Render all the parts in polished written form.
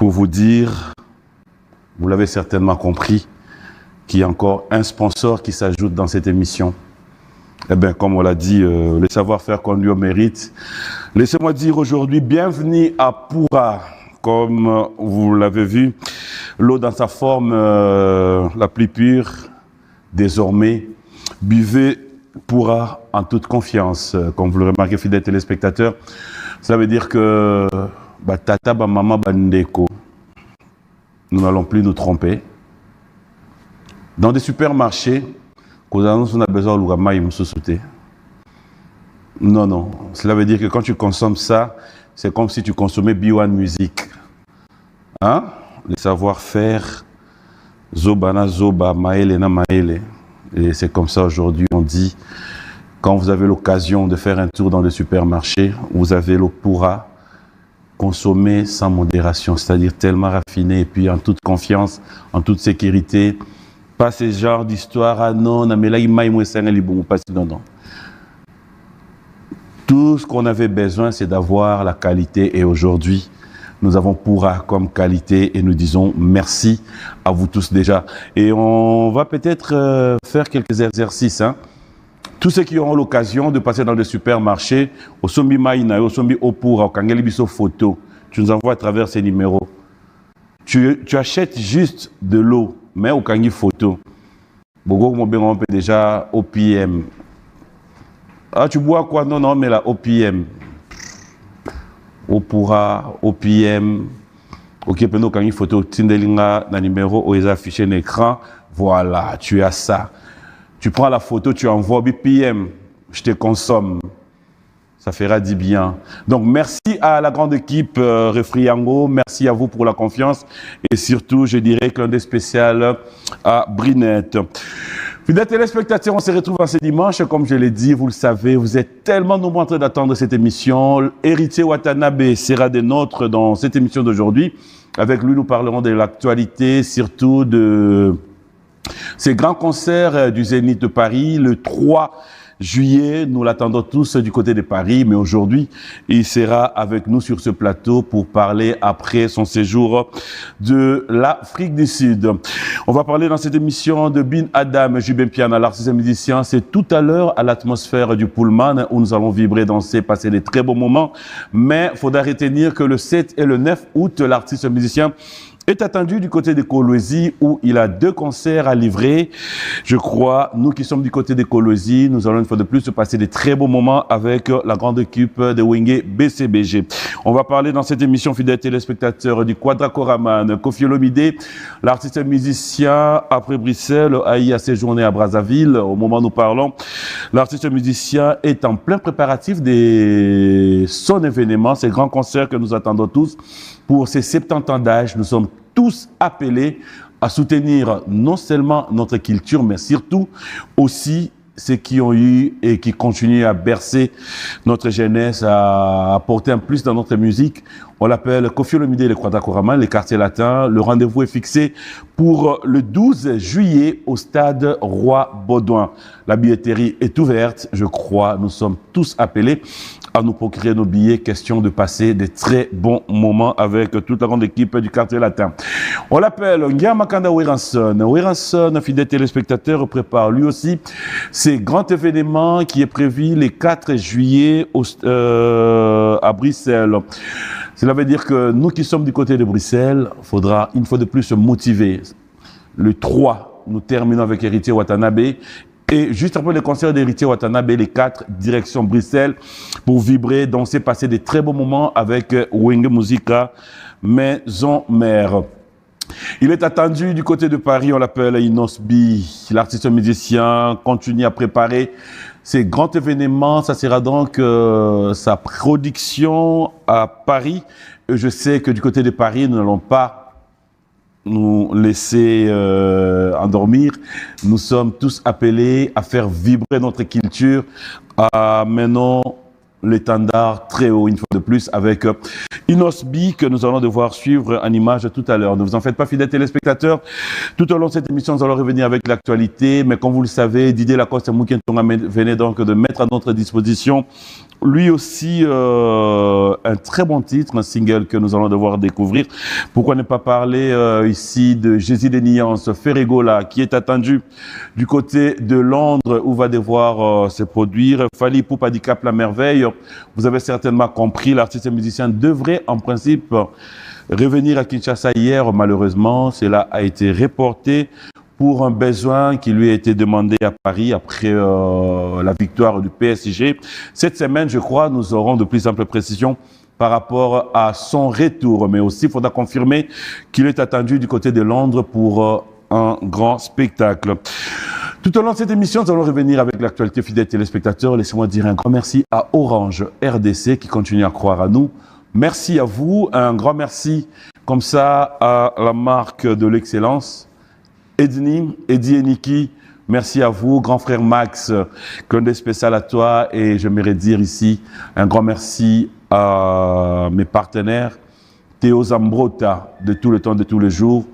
pour vous dire, vous l'avez certainement compris, qu'il y a encore un sponsor qui s'ajoute dans cette émission. Eh bien, comme on l'a dit, le savoir-faire qu'on lui mérite. Laissez-moi dire aujourd'hui, bienvenue à Pourra. Comme vous l'avez vu, l'eau dans sa forme la plus pure, désormais, buvez Pourra en toute confiance. Comme vous le remarquez, fidèles téléspectateurs, ça veut dire que tata, maman, bandeko, nous n'allons plus nous tromper. Dans des supermarchés, on a besoin de l'ougama sauter. Non. Cela veut dire que quand tu consommes ça, c'est comme si tu consommais B1 Music. Hein? Le savoir-faire, Zobana, Zoba, Maele, na Maele. Et c'est comme ça aujourd'hui, on dit, quand vous avez l'occasion de faire un tour dans le supermarché, vous avez l'eau Pourra, consommer sans modération, c'est-à-dire tellement raffiné et puis en toute confiance, en toute sécurité. Pas ce genre d'histoire, ah non, mais là, non. Tout ce qu'on avait besoin, c'est d'avoir la qualité. Et aujourd'hui, nous avons Pourra comme qualité et nous disons merci à vous tous déjà. Et on va peut-être faire quelques exercices. Hein. Tous ceux qui auront l'occasion de passer dans le supermarché, au Sombi Maïna, au Sombi Opura, au Kangelibiso Photo, tu nous envoies à travers ces numéros. Tu achètes juste de l'eau, mais au Kangi Photo. Bogo on peut déjà OPM. Ah, tu bois quoi? Non, mais la OPM. Opura, OPM. Ok, pendant Kangi Photo, Tindelinga, na numéro, où ils affichent un écran. Voilà, tu as ça. Tu prends la photo, tu envoies BPM. Je te consomme. Ça fera du bien. Donc, merci à la grande équipe Refriango. Merci à vous pour la confiance. Et surtout, je dirais qu'un des spécial à Brinette. Fidèles téléspectateurs, on se retrouve ce dimanche. Comme je l'ai dit, vous le savez, vous êtes tellement nombreux en train d'attendre cette émission. Héritier Watanabe sera des nôtres dans cette émission d'aujourd'hui. Avec lui, nous parlerons de l'actualité, surtout de ces grands concerts du Zénith de Paris, le 3 juillet, nous l'attendons tous du côté de Paris, mais aujourd'hui, il sera avec nous sur ce plateau pour parler après son séjour de l'Afrique du Sud. On va parler dans cette émission de Bin Adam, Jubin Piana, l'artiste musicien. C'est tout à l'heure à l'atmosphère du Pullman où nous allons vibrer, danser, passer des très beaux moments. Mais il faudra retenir que le 7 et le 9 août, l'artiste musicien est attendu du côté de Kolwezi où il a 2 concerts à livrer. Je crois, nous qui sommes du côté de Kolwezi, nous allons une fois de plus se passer des très beaux moments avec la grande équipe de Wenge BCBG. On va parler dans cette émission, fidèles téléspectateurs, du Quadracoraman, Koffi Olomide, l'artiste musicien après Bruxelles, a séjourné à Brazzaville. Au moment où nous parlons, l'artiste musicien est en plein préparatif de son événement, ces grands concerts que nous attendons tous. Pour ces 70 ans d'âge, nous sommes tous appelés à soutenir non seulement notre culture, mais surtout aussi ceux qui ont eu et qui continuent à bercer notre jeunesse, à apporter un plus dans notre musique. On l'appelle Koffi Olomide et le Quadracoraman, les quartiers latins. Le rendez-vous est fixé pour le 12 juillet au stade Roi-Baudouin. La billetterie est ouverte, je crois. Nous sommes tous appelés à nous procurer nos billets, question de passer des très bons moments avec toute la grande équipe du quartier latin. On l'appelle Ngiamakanda Weranson. Weranson, fidèle téléspectateur, prépare lui aussi ces grands événements qui est prévu les 4 juillet à Bruxelles. Cela veut dire que nous qui sommes du côté de Bruxelles, faudra une fois de plus se motiver. Le 3, nous terminons avec Héritier Watanabe. Et juste après le concert d'Héritier Watanabe, les 4, direction Bruxelles, pour vibrer, danser, passer des très beaux moments avec Wenge Musica, maison mère. Il est attendu du côté de Paris, on l'appelle Inosbi. L'artiste musicien continue à préparer ces grands événements. Ça sera donc sa production à Paris. Et je sais que du côté de Paris, nous n'allons pas nous laisser endormir. Nous sommes tous appelés à faire vibrer notre culture, à maintenant l'étendard très haut une fois de plus avec Inosbi que nous allons devoir suivre en image tout à l'heure. Ne vous en faites pas, fidèles téléspectateurs. Tout au long de cette émission, nous allons revenir avec l'actualité. Mais comme vous le savez, Didier Lacoste et Mouken Tonga venait donc de mettre à notre disposition lui aussi, un très bon titre, un single que nous allons devoir découvrir. Pourquoi ne pas parler ici de Jésus des Nuances, Ferregola, qui est attendu du côté de Londres, où va devoir se produire. Fally Ipupa du Cap La Merveille. Vous avez certainement compris, l'artiste et musicien devrait en principe revenir à Kinshasa hier. Malheureusement, cela a été reporté pour un besoin qui lui a été demandé à Paris après la victoire du PSG. Cette semaine, je crois, nous aurons de plus amples précisions par rapport à son retour. Mais aussi, il faudra confirmer qu'il est attendu du côté de Londres pour un grand spectacle. Tout au long de cette émission, nous allons revenir avec l'actualité, fidèles téléspectateurs. Laissez-moi dire un grand merci à Orange RDC qui continue à croire à nous. Merci à vous. Un grand merci comme ça à la marque de l'excellence. Edni, Eddie et Niki, merci à vous. Grand frère Max, clin d'œil spécial à toi. Et j'aimerais dire ici un grand merci à mes partenaires. Théo Zambrota, de tout le temps, de tous les jours.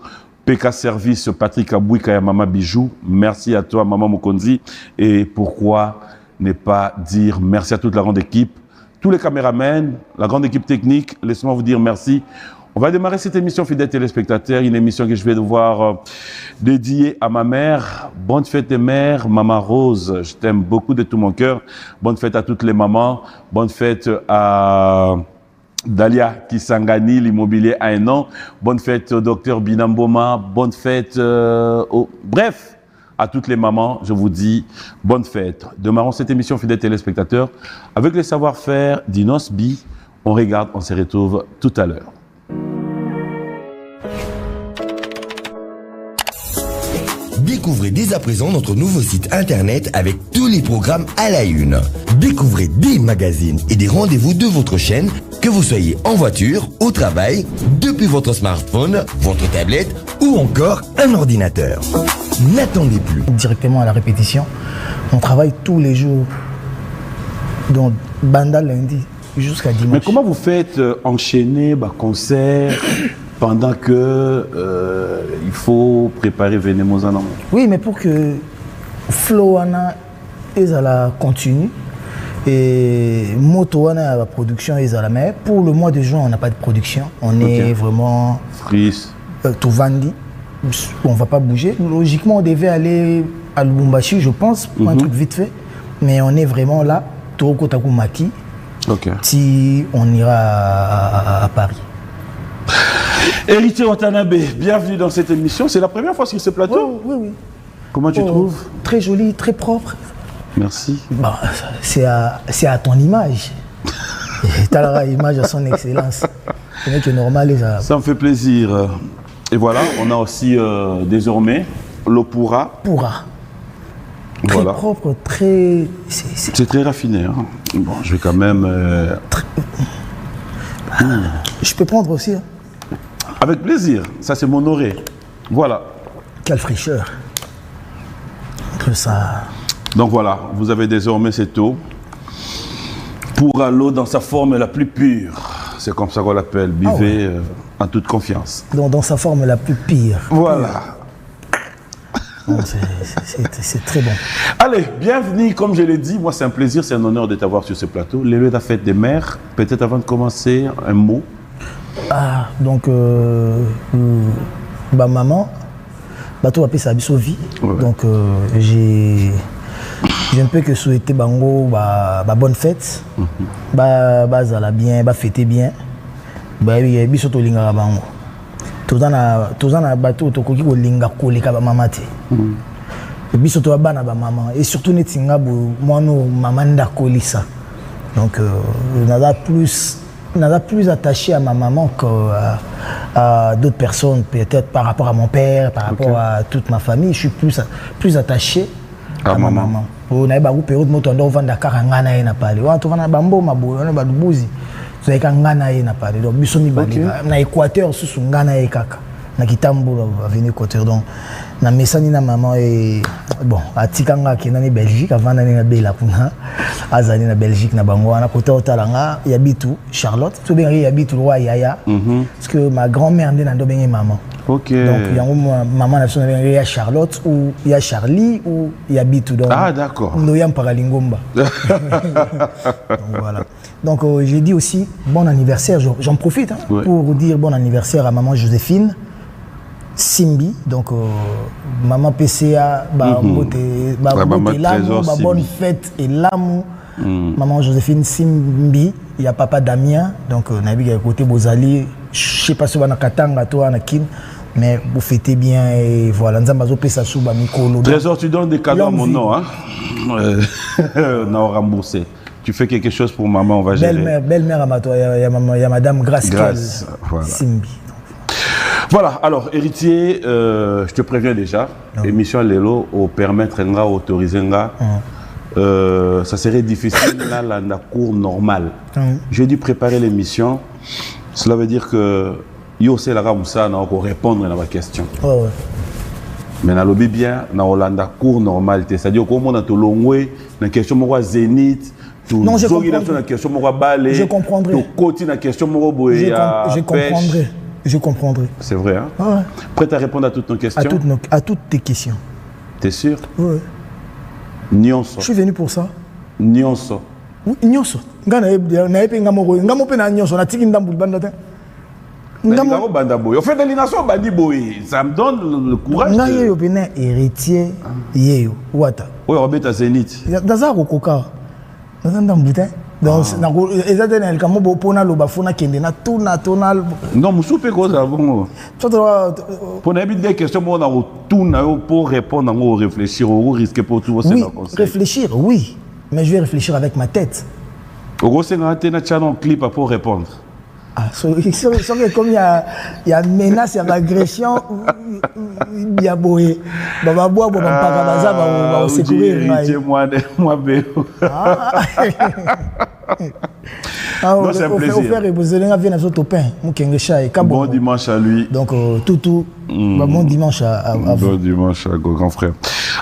PK Service, Patrick Abouika et Maman Bijou. Merci à toi, Maman Mokonzi. Et pourquoi ne pas dire merci à toute la grande équipe, tous les caméramans, la grande équipe technique. Laissez-moi vous dire merci. On va démarrer cette émission, fidèles téléspectateurs, une émission que je vais devoir dédier à ma mère. Bonne fête des mères, Maman Rose, je t'aime beaucoup de tout mon cœur. Bonne fête à toutes les mamans. Bonne fête à Dalia Kisangani, l'immobilier à un an. Bonne fête au docteur Binamboma. Bonne fête bref, à toutes les mamans, je vous dis bonne fête. Démarrons cette émission, fidèles téléspectateurs, avec le savoir-faire d'Inos B. On regarde, on se retrouve tout à l'heure. Découvrez dès à présent notre nouveau site internet avec tous les programmes à la une. Découvrez des magazines et des rendez-vous de votre chaîne, que vous soyez en voiture, au travail, depuis votre smartphone, votre tablette ou encore un ordinateur. N'attendez plus. Directement à la répétition, on travaille tous les jours, donc banda lundi jusqu'à dimanche. Mais comment vous faites enchaîner concert pendant que il faut préparer Venemozana? Oui, mais pour que flow la continue et moto la production la mais pour le mois de juin on n'a pas de production, on est vraiment freeze, tout vendu, on va pas bouger. Logiquement on devait aller à Lubumbashi, je pense, pour un truc vite fait, mais on est vraiment là, Toko Takumaki. Si on ira à Paris. Héritier Watanabe, bienvenue dans cette émission. C'est la première fois sur ce plateau? Oui. Comment tu trouves? Très joli, très propre. Merci. Bah, c'est à ton image. Tu as l'image à son excellence. C'est que normal. Ça me fait plaisir. Et voilà, on a aussi désormais l'Opura. Très voilà. Propre, très... C'est très raffiné. Hein. Bon, je vais quand même... Je peux prendre aussi. Hein. Avec plaisir. Ça, c'est mon oré. Voilà. Quelle fraîcheur. Que ça... Donc voilà, vous avez désormais cette eau. Pour l'eau dans sa forme la plus pure. C'est comme ça qu'on l'appelle. Buvez en toute confiance. Donc dans sa forme la plus pire. Voilà. C'est très bon. Allez, bienvenue, comme je l'ai dit, moi c'est un plaisir, c'est un honneur de t'avoir sur ce plateau. Les lieux de la fête des mères, peut-être avant de commencer, un mot. Donc, maman, tout appelle ça vie. Donc, j'ai un peu que souhaité bango, bonne fête, zala bien, fêter bien, biso to linga bango. Tozana bateau to koki ko linga koleka ba mama te. Biso to bana ba maman et surtout netinga bo mono maman nda kolisa. Donc n'a plus attaché à ma maman qu'à d'autres personnes, peut-être par rapport à mon père, par rapport à toute ma famille. Je suis plus attaché à ma maman. On a eu une période où on a vendu Karangana et Napali. On a vendu Bambo, Mabo, on a vendu Bouzi. On a vendu Ngana et Napali. Donc, on a Équateur sous Ngana et Kaka. na kitambo avenue Côte donc na mesani na maman et bon atikanga kena ni Belgique avant na na bela kuna azali na Belgique na bango na côté otalanga yabitu Charlotte to bien yabitu roi yaya parce que ma grand-mère ndé na ndo benye maman. OK. Donc yango maman na so na ya Charlotte ou ya Charlie ou yabitu donc. Ah d'accord. Ndo yam paralingomba. Donc voilà. Donc j'ai dit aussi bon anniversaire, j'en profite pour dire bon anniversaire à maman Joséphine Simbi, donc maman PCA, bonne fête et l'amour. Maman Joséphine Simbi, il y a papa Damien, donc nabi à côté Bozali, je sais pas si on a Katanga toi na Kin, mais vous fêtez bien et voilà. Nzambazo pesa suba mikolo. Trésor, tu donnes des cadeaux à mon nom, hein? Non, remboursé. Tu fais quelque chose pour maman, on va gérer. Belle-mère à toi, il y a madame Grace voilà. Simbi. Voilà, alors héritier, je te préviens déjà, émission Lelo au permettre nga autoriser nga, ça serait difficile là la cour normale. J'ai dû préparer l'émission. Cela veut dire que yo c'est la ramoussa na ko répondre à ma question. Mais na lobby bien na Hollanda cour normale, c'est-à-dire comment on a to longwe na question mo zénith. Non, je comprendrai. Je comprendrai. Je comprendrai. C'est vrai, hein? Ouais. Prête à répondre à toutes nos questions? À toutes tes questions. T'es sûr? Oui. Nyonso. Je suis venu pour ça. Nyonso. Oui, Nyonso. Ça me donne le courage. Héritier. Wata. Oui, Robert à Zénith. Donc, non, je suis cause avant. Pour des questions, pour répondre, on réfléchir, on risque pour tout. Oui, réfléchir, oui, mais je vais réfléchir avec ma tête. Au c'est un clip pour répondre. Ah, comme il y a menace, il y a agression, il y a boé. Baba bois, baba pagabaza, baba secourir. Non, c'est un plaisir. Bon dimanche à lui. Donc, tout, bon dimanche à vous. Bon dimanche à grand frère.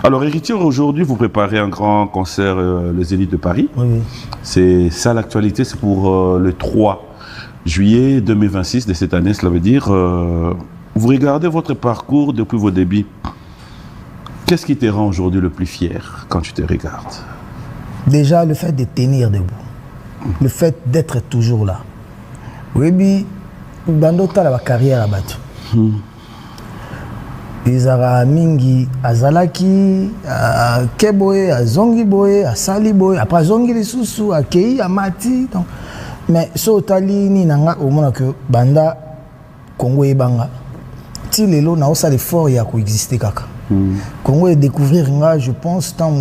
Alors, héritier, aujourd'hui, vous préparez un grand concert, les Élites de Paris. Oui. C'est ça l'actualité, c'est pour le 3 juillet 2026 de cette année, cela veut dire, vous regardez votre parcours depuis vos débuts. Qu'est-ce qui te rend aujourd'hui le plus fier quand tu te regardes? Déjà, le fait de tenir debout. Le fait d'être toujours là. Oui, dans d'autres la carrière à battre. Izara mingi azalaki keboye azongi boye asali boye après zongi lisusu akei amati donc mais so tali ni nanga omona que banda Congo ebanga ti lelo na osa l'effort ya ko exister kaka Congo et découvrir nga je pense tant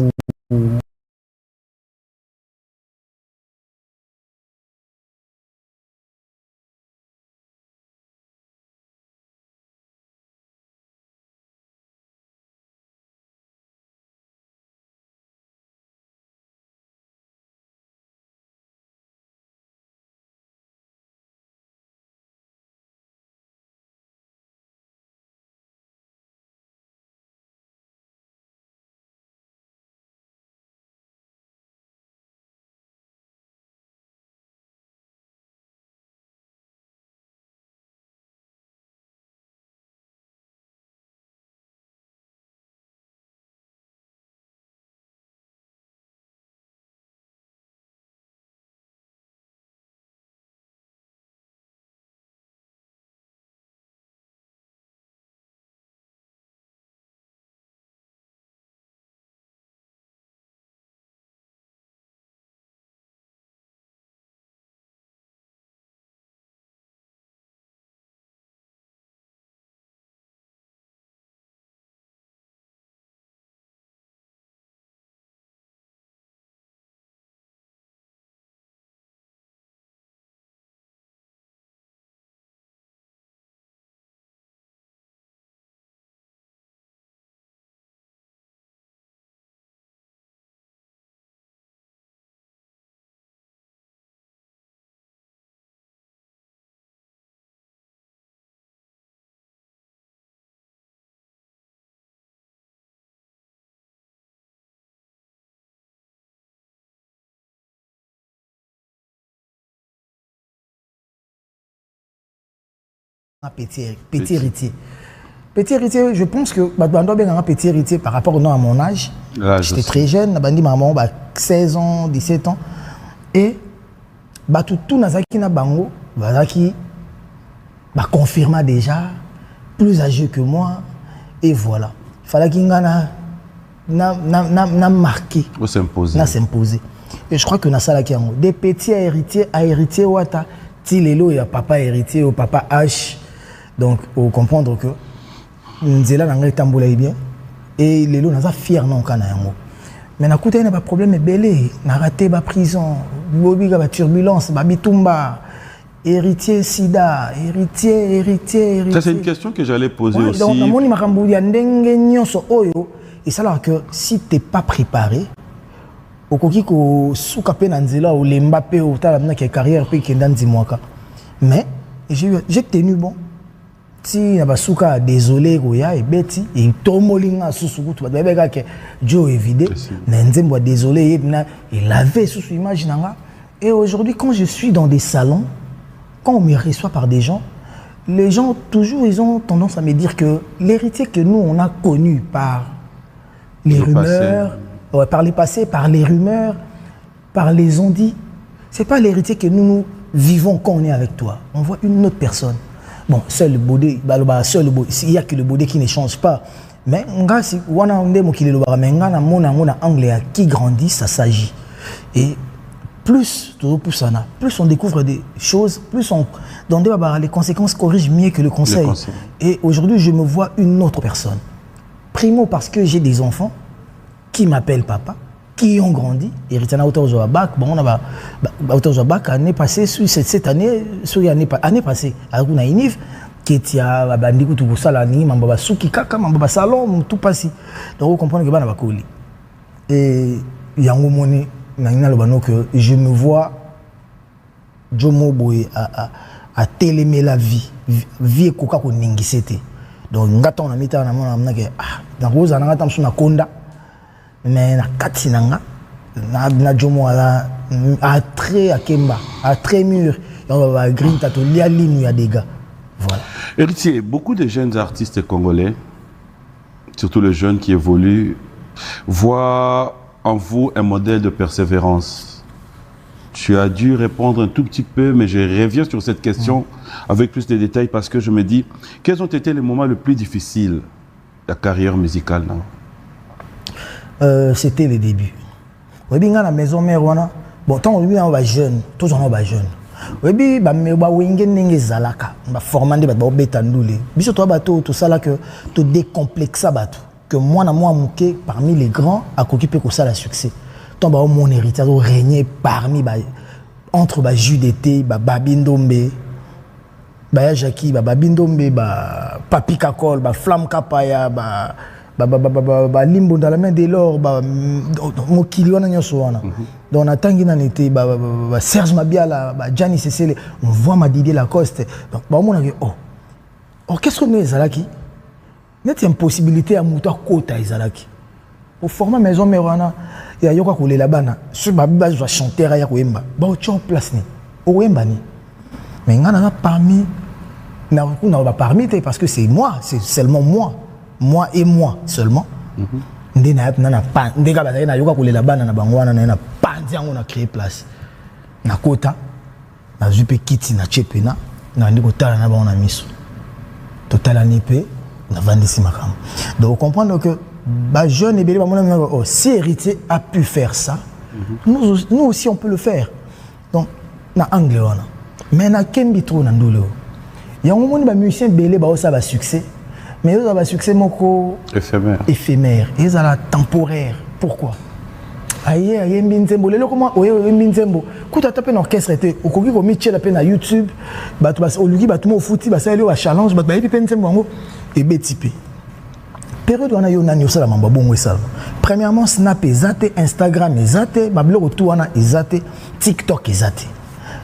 petit héritier. Petit héritier, je pense que je dois bien un petit héritier par rapport à mon âge. J'étais très jeune, j'ai maman 16 ans, 17 ans. Et tout Nazaki na bango, Nazaki confirma déjà, plus âgé que moi. Et voilà. Il fallait qu'il n'a marqué. S'imposer. Et je crois que Nassala qui des petits héritiers, Wata, Tilelo, il y a papa héritier ou papa H. Donc, vous comprendre que Nzela n'a pas bien. Et les lots n'a pas fier non kanayango. Mais n'a coûté n'a pas problème belé, n'a raté la prison, bobi la turbulence, babitumba, héritier sida, héritier. Ça c'est une question que j'allais poser aussi. Donc moni makambu ya ndenge nyonso oyo, et ça là que si t'es pas préparé, okoki ko suka pe na nzela o lemba pe o tala na ke carrière pe kenda ndimwaka. Mais j'ai tenu bon. Si nabasuka désolé goya et beti et tomolinga susukutu ba beka ke Joe est vidé na nzembo désolé il avait sous image nanga. Et aujourd'hui quand je suis dans des salons, quand on me reçoit par des gens, les gens toujours ils ont tendance à me dire que l'héritier que nous on a connu par les rumeurs, par les passés, par les rumeurs, par les on-dit, c'est pas l'héritier que nous vivons quand on est avec toi. On voit une autre personne. Bon, seul le Bodé, il n'y a que le Bodé qui ne change pas. Mais si on a un anglais qui grandit, ça s'agit. Et plus on découvre des choses, plus les conséquences corrigent mieux que le conseil. Et aujourd'hui, je me vois une autre personne. Primo, parce que j'ai des enfants qui m'appellent papa, qui ont grandi. Et Ritana Autojoabak, bon, on a Autojoabak, année passée, cette année, année passée, à Naïniv, qui était à Bandikou, tout ça, la nuit, Mamba Souki, Kaka, Mamba Salon, tout passé. Donc, vous comprenez que Bana Bakoli. Et Yango Moni, que je me vois Jomo Boy à télémer la vie et Koka ko ningisete. Donc, ngata on a mis dans Rose, on a mis Konda. Mais na katinanga na jomo ala a très à Kemba à très mûr on va green tato lia ligne ya des gars voilà. Héritier, beaucoup de jeunes artistes congolais, surtout les jeunes qui évoluent, voient en vous un modèle de persévérance. Tu as dû répondre un tout petit peu, mais je reviens sur cette question avec plus de détails parce que je me dis quels ont été les moments les plus difficiles de la carrière musicale non? C'était le début. Oui, bien la maison mère bon tant lui on va jeune, tous on va jeune. Oui bien ba wenge nenge zalaka, ba formande ba betandule. Biso toi bateau tout ça là que te décomplexa bateau que moi na moi mouké parmi les grands à occuper que ça la succès. Ton ba mon héritier régner parmi ba entre ba Judété, ba Babindombe, ba Jackie, ba Babindombe, ba Papi Kakol, ba Flamme Kapaya, ba limbo dans la main de l'or mokili wana nyonso wana donc on attend qu'il en était Serge Mabiala Gianni Cecele on voit ma Didier Lacoste donc on a dit oh qu'est-ce qu'on est ezalaki net impossibilité à muta kota ezalaki au format maison mère wana ya yoka kolela bana sur babiba je chanter ya koemba ba o place ni oemba ni mais ngana parmi na parmi parce que c'est moi c'est seulement moi et moi seulement. Ndena na pa ndeka ba na yoka kolela bana na bangwana na pandi yango na créer place. Na kota na jupe kiti na chepena na ndiko tala na bana miso. Total anipe na vandisi makam. Donc vous comprenez que ba jeune et belé ba mona si héritier a pu faire ça, nous aussi on peut le faire. Donc na anglais wana. Mais na kembi trop na ndolo. Yango moni ba musicien belé ba ça va succès. Mais ils ont un succès éphémère. Ils ont la temporaire. Pourquoi? Aïe, aïe, Mbinzembo. Les comment? Oui, Mbinzembo. Quand tu as tapé un orchestre, au Kogi, au Mitchell, à peine à YouTube, au Lugi, au Tumo Fouti, à Saïlo, à Challenge, à Mbinzembo, et Bétipé. Période où on a eu un ça, la bon ça. Premièrement, Snap est zaté, Instagram est zaté, Bablo Rotouana est zaté, TikTok est zaté.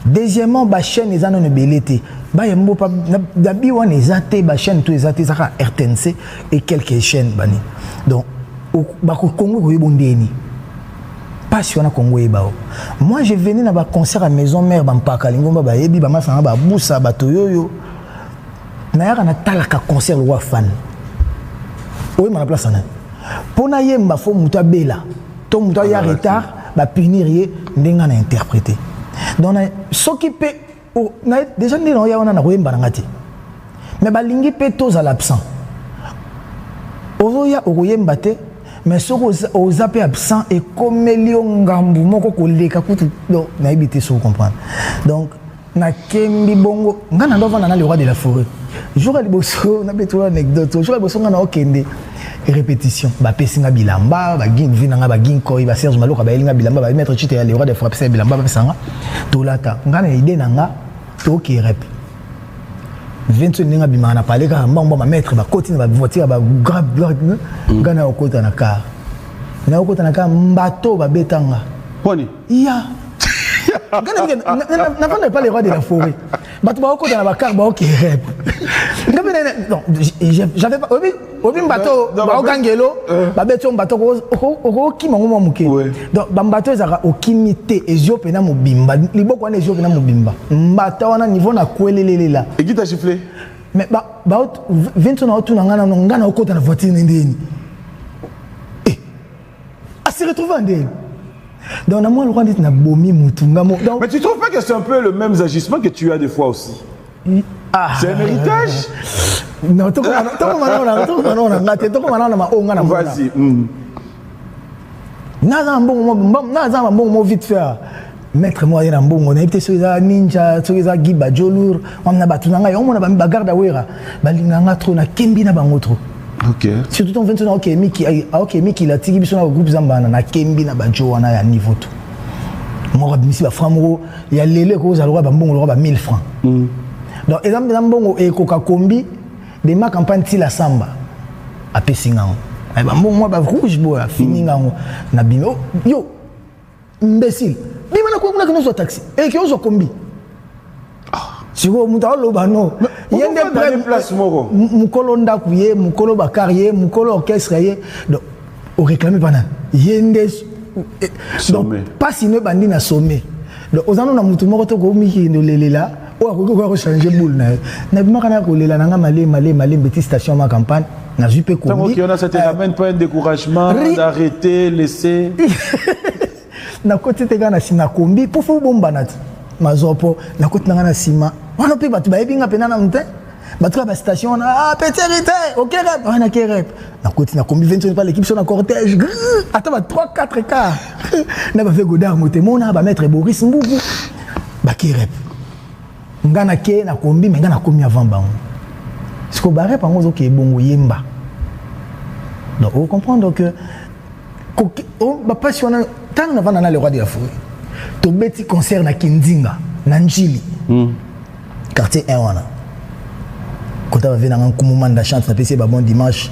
Deuxièmement, la chaîne est zané, belleté. Dabi wan ezate ba chaîne tout ezate ça RTNC et quelques chaînes bani donc ba Congo ko yebondeni passion na Congo yebao moi je venais na ba concert à maison mère ba mpaka lingomba ba yebi ba masanga ba busa ba toyoyo nayaka na talaka concert le roi fan oyi ma place na pona yemba fo muta bela to muta ya retard ba punir ye ndenga na interpréter donc soki pe déjà ndi na ya wana na koyemba na ngati mais balingi pe toza l'absent ozo ya okoyemba te mais soko oza pe absent et comme elio ngambu moko koleka kutu donc na ibité so comprendre donc na kembi bongo ngana ndo vana na le roi de la forêt jour ali boso na beto anecdote jour ali boso ngana okende répétition ba pesinga bilamba ba gin vinanga ba gin koy ba Serge Maloka ba elinga bilamba ba mettre chute ya le roi de forêt pesa bilamba ba pesanga tolata ngana idée nanga to ki rep 20 ninga bimana parler ka mbamba ba mettre ba côté ba voiture ba grave ngana okota na car na okota na car mbato ba betanga poni iya n'a pas les rois de la forêt. Bah tu vas au côté de la car, bah ok rep. Non, j'avais pas. Obi bateau, bah au gangelo, bah beton bateau, au qui m'a mouké. Donc bah bateau ils ont okimité, Éthiopie na mobimba. Libo quoi Éthiopie na mobimba. Bateau on a niveau na kwelelele là. Et qui t'a sifflé? Mais bah 20 ans autour na ngana au côté de la voiture ndeni. Eh, à se retrouver ndeni. Donc, moi, le roi dit mais tu trouves pas que c'est un peu le même agissement que tu as des fois aussi? C'est un héritage? Non, vas-y. Vite faire. Maître moi, il y a un bon on a été sur les ninja, sur les agiba, jolour, on a battu nanga, on a bagarre d'awera, balinganga trop, na kembi na bangotro. Ok. Surtout en 21 ok Miki la tigi biso na groupe Zambana na kembi na bajo wana ya niveau tout. Moi bimisi ba framoro ya lele ko za lwa ba mbongo lwa ba 1000 francs. Donc exemple na mbongo e koka kombi de ma campagne ti la samba a pesinga. Ai ba mbongo ba rouge boya fininga na bimo yo imbécile. Bima na ko na ko taxi e ki ozo kombi. Si vous avez un place, mukolo ndakuye, mukolo bakariye, mukolo orchestre ye, donc on réclame pas nan. Yende donc pas si ne bandi na sommet. Donc aux anons na mutu moko to ko miki no lelela, o ko changer boule na. Na bima kana ko lela na malé petite station ma campagne, na jupe ko. Donc on a ça te ramène pas un découragement d'arrêter, laisser. Na côté te gana sina kombi pour fou bomba nat. Mazopo na côté na ngana sima. On a pu battre baibinga penana mte. Battre la station ah petit hérité. OK rep. On a qui rep. Na côté na kombi 20 pas l'équipe sur un cortège. Attends 3-4 quarts. Na ba fait godard moté mona ba mettre Boris Mbubu. Ba qui rep. Ngana ke na kombi mais ngana komi avant bango. Ce ko barre pa ngozo ke bongo yemba. Donc vous comprenez que ba passionnant tant na va na le roi de la forêt. To beti concert na Kindinga na Njili. Quartier 1 wana. Kota va venir en kumumanda chante na PC ba bon dimanche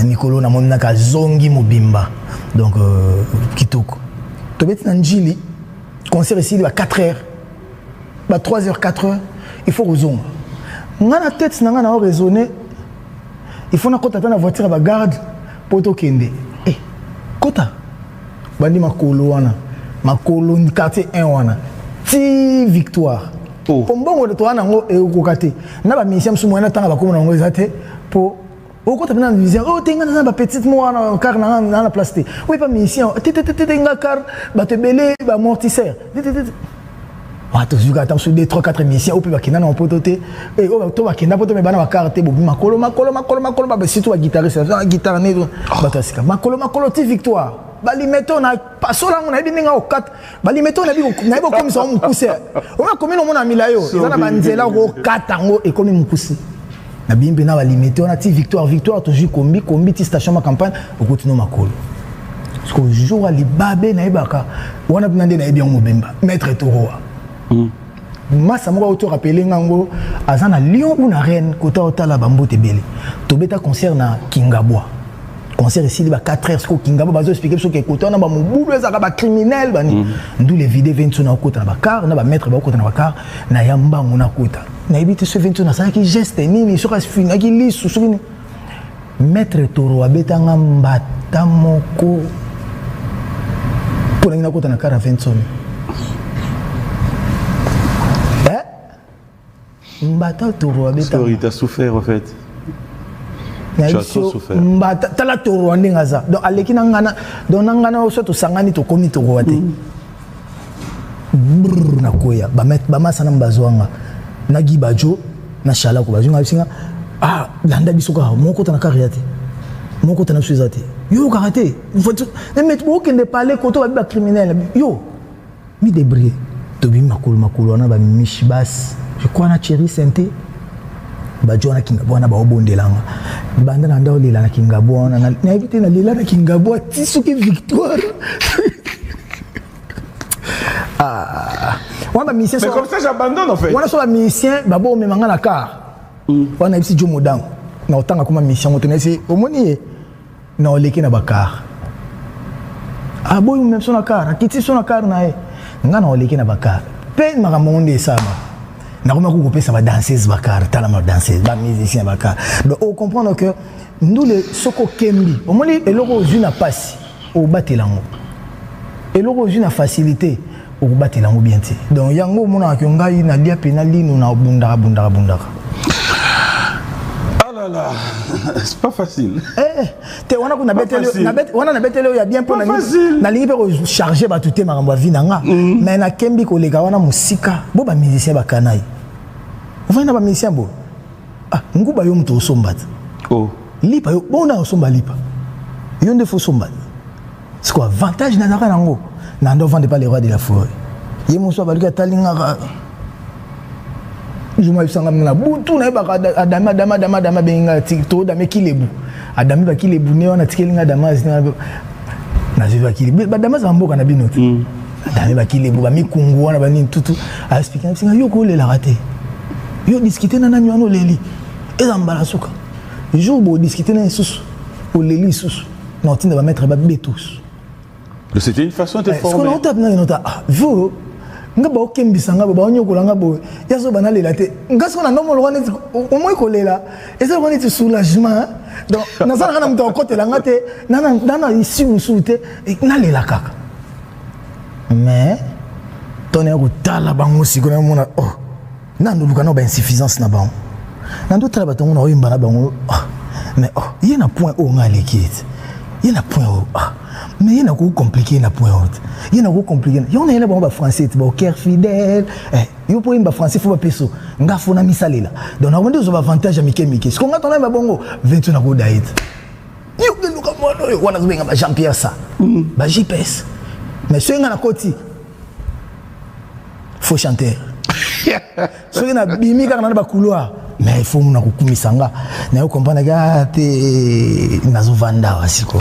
Nicolo na monna ka zongi mobimba. Donc kitoko. To beti na Njili concert ici va 4h. Ba 3h 4h, il faut rezonga. Ngana tête na ngana raisonner. Il faut na kota na voiture ba garde poto kende. Eh kota. Bandi makolo wana. Makolo quartier 1 wana. Ti victoire. Pour mbongo de toi nango e kokate. Na ba mission sumo na tanga ba ko nango ezate po o ko tapena vision o tenga na ba petite mo na car na la place te. Oui pas mission. Tenga car ba te belé ba amortisseur. Wa to zuga tam sur 2 3 4 missions o pe ba kina na potote e o to ba kina poto me bana ba carte bo makolo ba surtout ba guitariste na guitare ne ba tasika. Makolo ti victoire. Bali meto na pasola ngona bininga o 4 bali meto na bo comme ça on pousse on a comme no mona milayo ezana banzela ko 4 ngo e comme mpusi na bimbe na bali meto na ti victoire toujours kombi ti station ma campagne o continue makolo parce que jour ali babe na ibaka wana binande na bien mobemba maître toroa masa moko auto rappeler ngango azana Lyon ou na Rennes kota otala bambote belé to beta concert na Kingabwa. Concert ici, il y a 4 heures, il y a des expliquer ce qui est côté, il y a des criminels, d'où les vidéos viennent sur le côté, il y a des maîtres qui sont côté, il y a des côté. Il y a des gens qui sont qui gestent, ils sont qui lisent, maître Toro, il y a des batamoko pour les gens qui sont Mbata toro abeta. Sorry, tu as souffert en fait. Tu as trop souffert. Mbata tala toro andingaza. Donc aleki nangana donc nangana oso to sangani to komi to roate. Brrr na koya ba met ba masana mbazwanga. Na gibajo na shala ko bazunga bisinga ah landa bisoka moko tana kariate. Moko tana suizate. Yo karaté. Ne met beaucoup de parler koto ba criminel. Yo mi débrouiller. Tobi makulu wana ba mishibas. Je crois na chéri santé. Ba jona kingabo na ba obondelanga. Banda na ndao lela na kingabo na éviter na lela na kingabo tisuki victoire. Ah. Wana musicien. Mais comme ça j'abandonne en fait. Wana so ba musicien ba bo memanga na car. Wana bisi jomo dang. Na otanga kuma musicien motonesi omoni na oleki na bakar. Ah boy même son car, akiti son car na e. Nga na oleki na bakar. Pe makamonde sama. Na kuma ku kopesa ba danseuse bakar, tala ma danseuse, ba musicien bakar. Donc on comprend que nous les soko kembi. Omoni eloko zuna passe au batelango. Eloko zuna facilité au batelango bien ti. Donc yango mona ko ngai na lia penali nous na bundaka. Là. C'est pas facile. Te wana kuna betelo na betelo ya bien pour na lingi pe charger ba tuté makambo ya vinanga mais na kembi ko lega wana musika bo ba musicien ba kanai ufanya ba musicien bo ah nguba yo mto osomba oh lipa yo bona osomba lipa yo nde fo somba c'est quoi avantage na naka nango na ndo vendre pas les rois de la forêt yemo so ba luka talinga je m'ai sangam na butu na ba adama benga tikto dame kilebu adame ba kilebu ne wana tikelinga dama na je ba kilebu ba dama zamboka na bino adame ba kilebu ba mikungu wana ba ni tutu a expliquer singa yo ko le la raté yo discuter na nani wana leli ezambala suka jour bo discuter na susu o leli susu na tinda ba mettre ba betus c'était une façon de former. Est-ce qu'on tape na nota vous nga ba okembisa nga ba onyokola nga bo yaso bana lela te nga sona no molo wana o moy kolela eza wana ti soulagement donc na sala kana mto kote la nga te nana isi musute na lela kaka mais tone ko tala bango sikona mona oh nando lukana ba insuffisance na bango nando tala batongo na oyimba na bango mais oh yena point o nga lekit yena point o mais il y a un compliqué na point haute il y a un compliqué il y en a là bon français tu cœur fidèle yo pour un français faut pas peso nga fona misalela donc on a des avantages à Mickey ce qu'on attend là bongo 20 na ko daït yo le luka mono yo wana zubenga ba Jean-Pierre ça ba JPS mais ce nga na koti faut chanter ce nga na bimi ka na ba couloir mais il faut na kukumisanga na yo comprendre ga te nazo vanda wasiko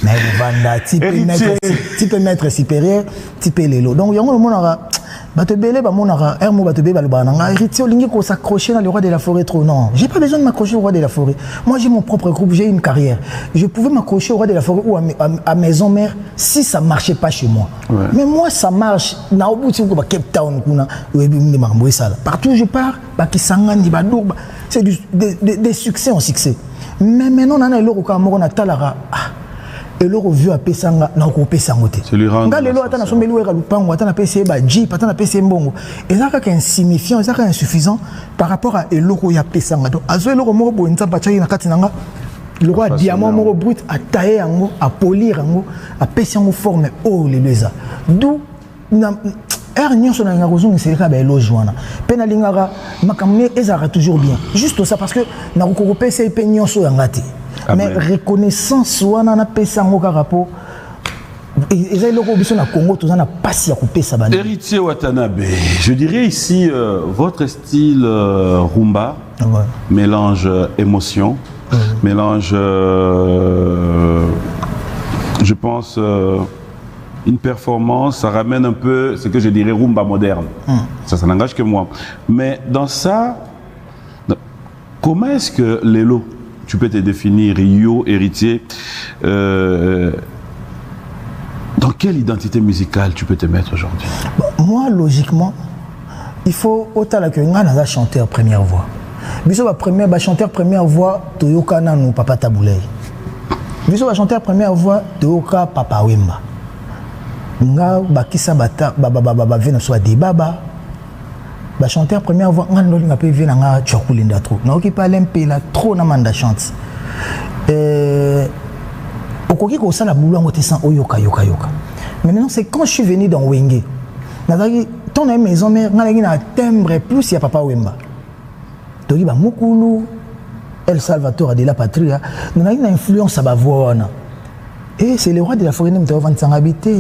na vanda type maître supérieur type lelo donc yango monaka bato belé ba monaka ermo bato be ba bananga héritier olingi ko s'accrocher dans le roi de la forêt trop non j'ai pas besoin de m'accrocher au roi de la forêt moi j'ai mon propre groupe j'ai une carrière je pouvais m'accrocher au roi de la forêt ou à maison mère si ça marchait pas chez moi mais moi ça marche na obuti ko ba Cape Town kuna webi mne mambo esala partout où je pars ba kisangani ba doba c'est des succès en succès mais maintenant on a le ko moko na talara et le revu à pesanga na ko pesango te nga lelo ata na sombeli wera lupango ata na pese ba jeep ata na pese mbongo ezaka ka insignifiant ezaka insuffisant par rapport à eloko ya pesanga donc azo eloko moko bo nzamba tshaki na kati nanga le roi diamant moko brut a tailler yango a polir yango a pese yango forme oh le leza d'où na nyonso na ngakozongi seleka ba eloge wana pe na lingaka makamne ezaka toujours bien juste ça parce que na ko pese pe nyonso yanga te mais reconnaissance wana na pesa ngo karapo et eloko biso na Congo tous na pasi ya kopesa bana Héritier Watanabe je dirais ici votre style rumba mélange émotion mélange je pense une performance, ça ramène un peu ce que je dirais rumba moderne. Ça n'engage que moi. Mais dans ça, comment est-ce que Lelo, tu peux te définir, Rio, héritier, dans quelle identité musicale tu peux te mettre aujourd'hui? Moi, logiquement, il faut autant que nga chanteur première voix. Biso ba chanteur première voix, Toyoka Nanu Papa Taboulay. Biso ba chanteur première voix, Toyoka Papa Wemba. Nga bakisa bata vena soit des baba Bah chanteur première voix ngando linga pe vient nga chokulinda trop. Na okipa lempe la trop na manda chante. Okoki ko sala boulot ngote sans oyoka yoka yoka. Mais maintenant c'est quand je suis venu dans Wenge. Nazaki ton maison mère ngala na timbre plus il y a papa Wemba. Toki ba mukulu El Salvatore de la Patria, nous avons une influence à Bavois. Et c'est le roi de la forêt qui m'a habité.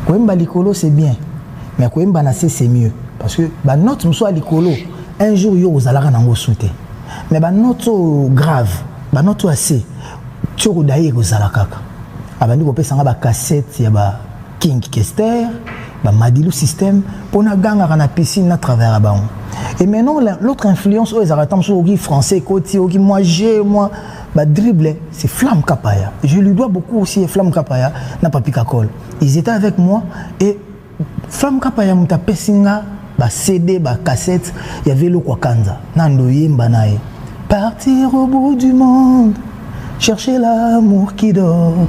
Wemba Likolo c'est bien, mais Wemba Nassé c'est mieux. Parce que notre soit Likolo, un jour yo aux alara nango souté. Mais notre grave, notre assez, tu as d'ailleurs aux alakaka. Abandi kopé sanga ba cassette ya ba King Kester, ba Madilu système pour na ganga na piscine à travers ba. Et maintenant l'autre influence aux aratams sur le français côté au moi j'ai moi ba dribble c'est Flamme Kapaya. Je lui dois beaucoup aussi Flamme Kapaya na papi Kakol. Ils étaient avec moi et Flamme Kapaya muta pesinga ba CD ba cassette il y avait le Kwakanza nando yemba nae. Partir au bout du monde, chercher l'amour qui dort.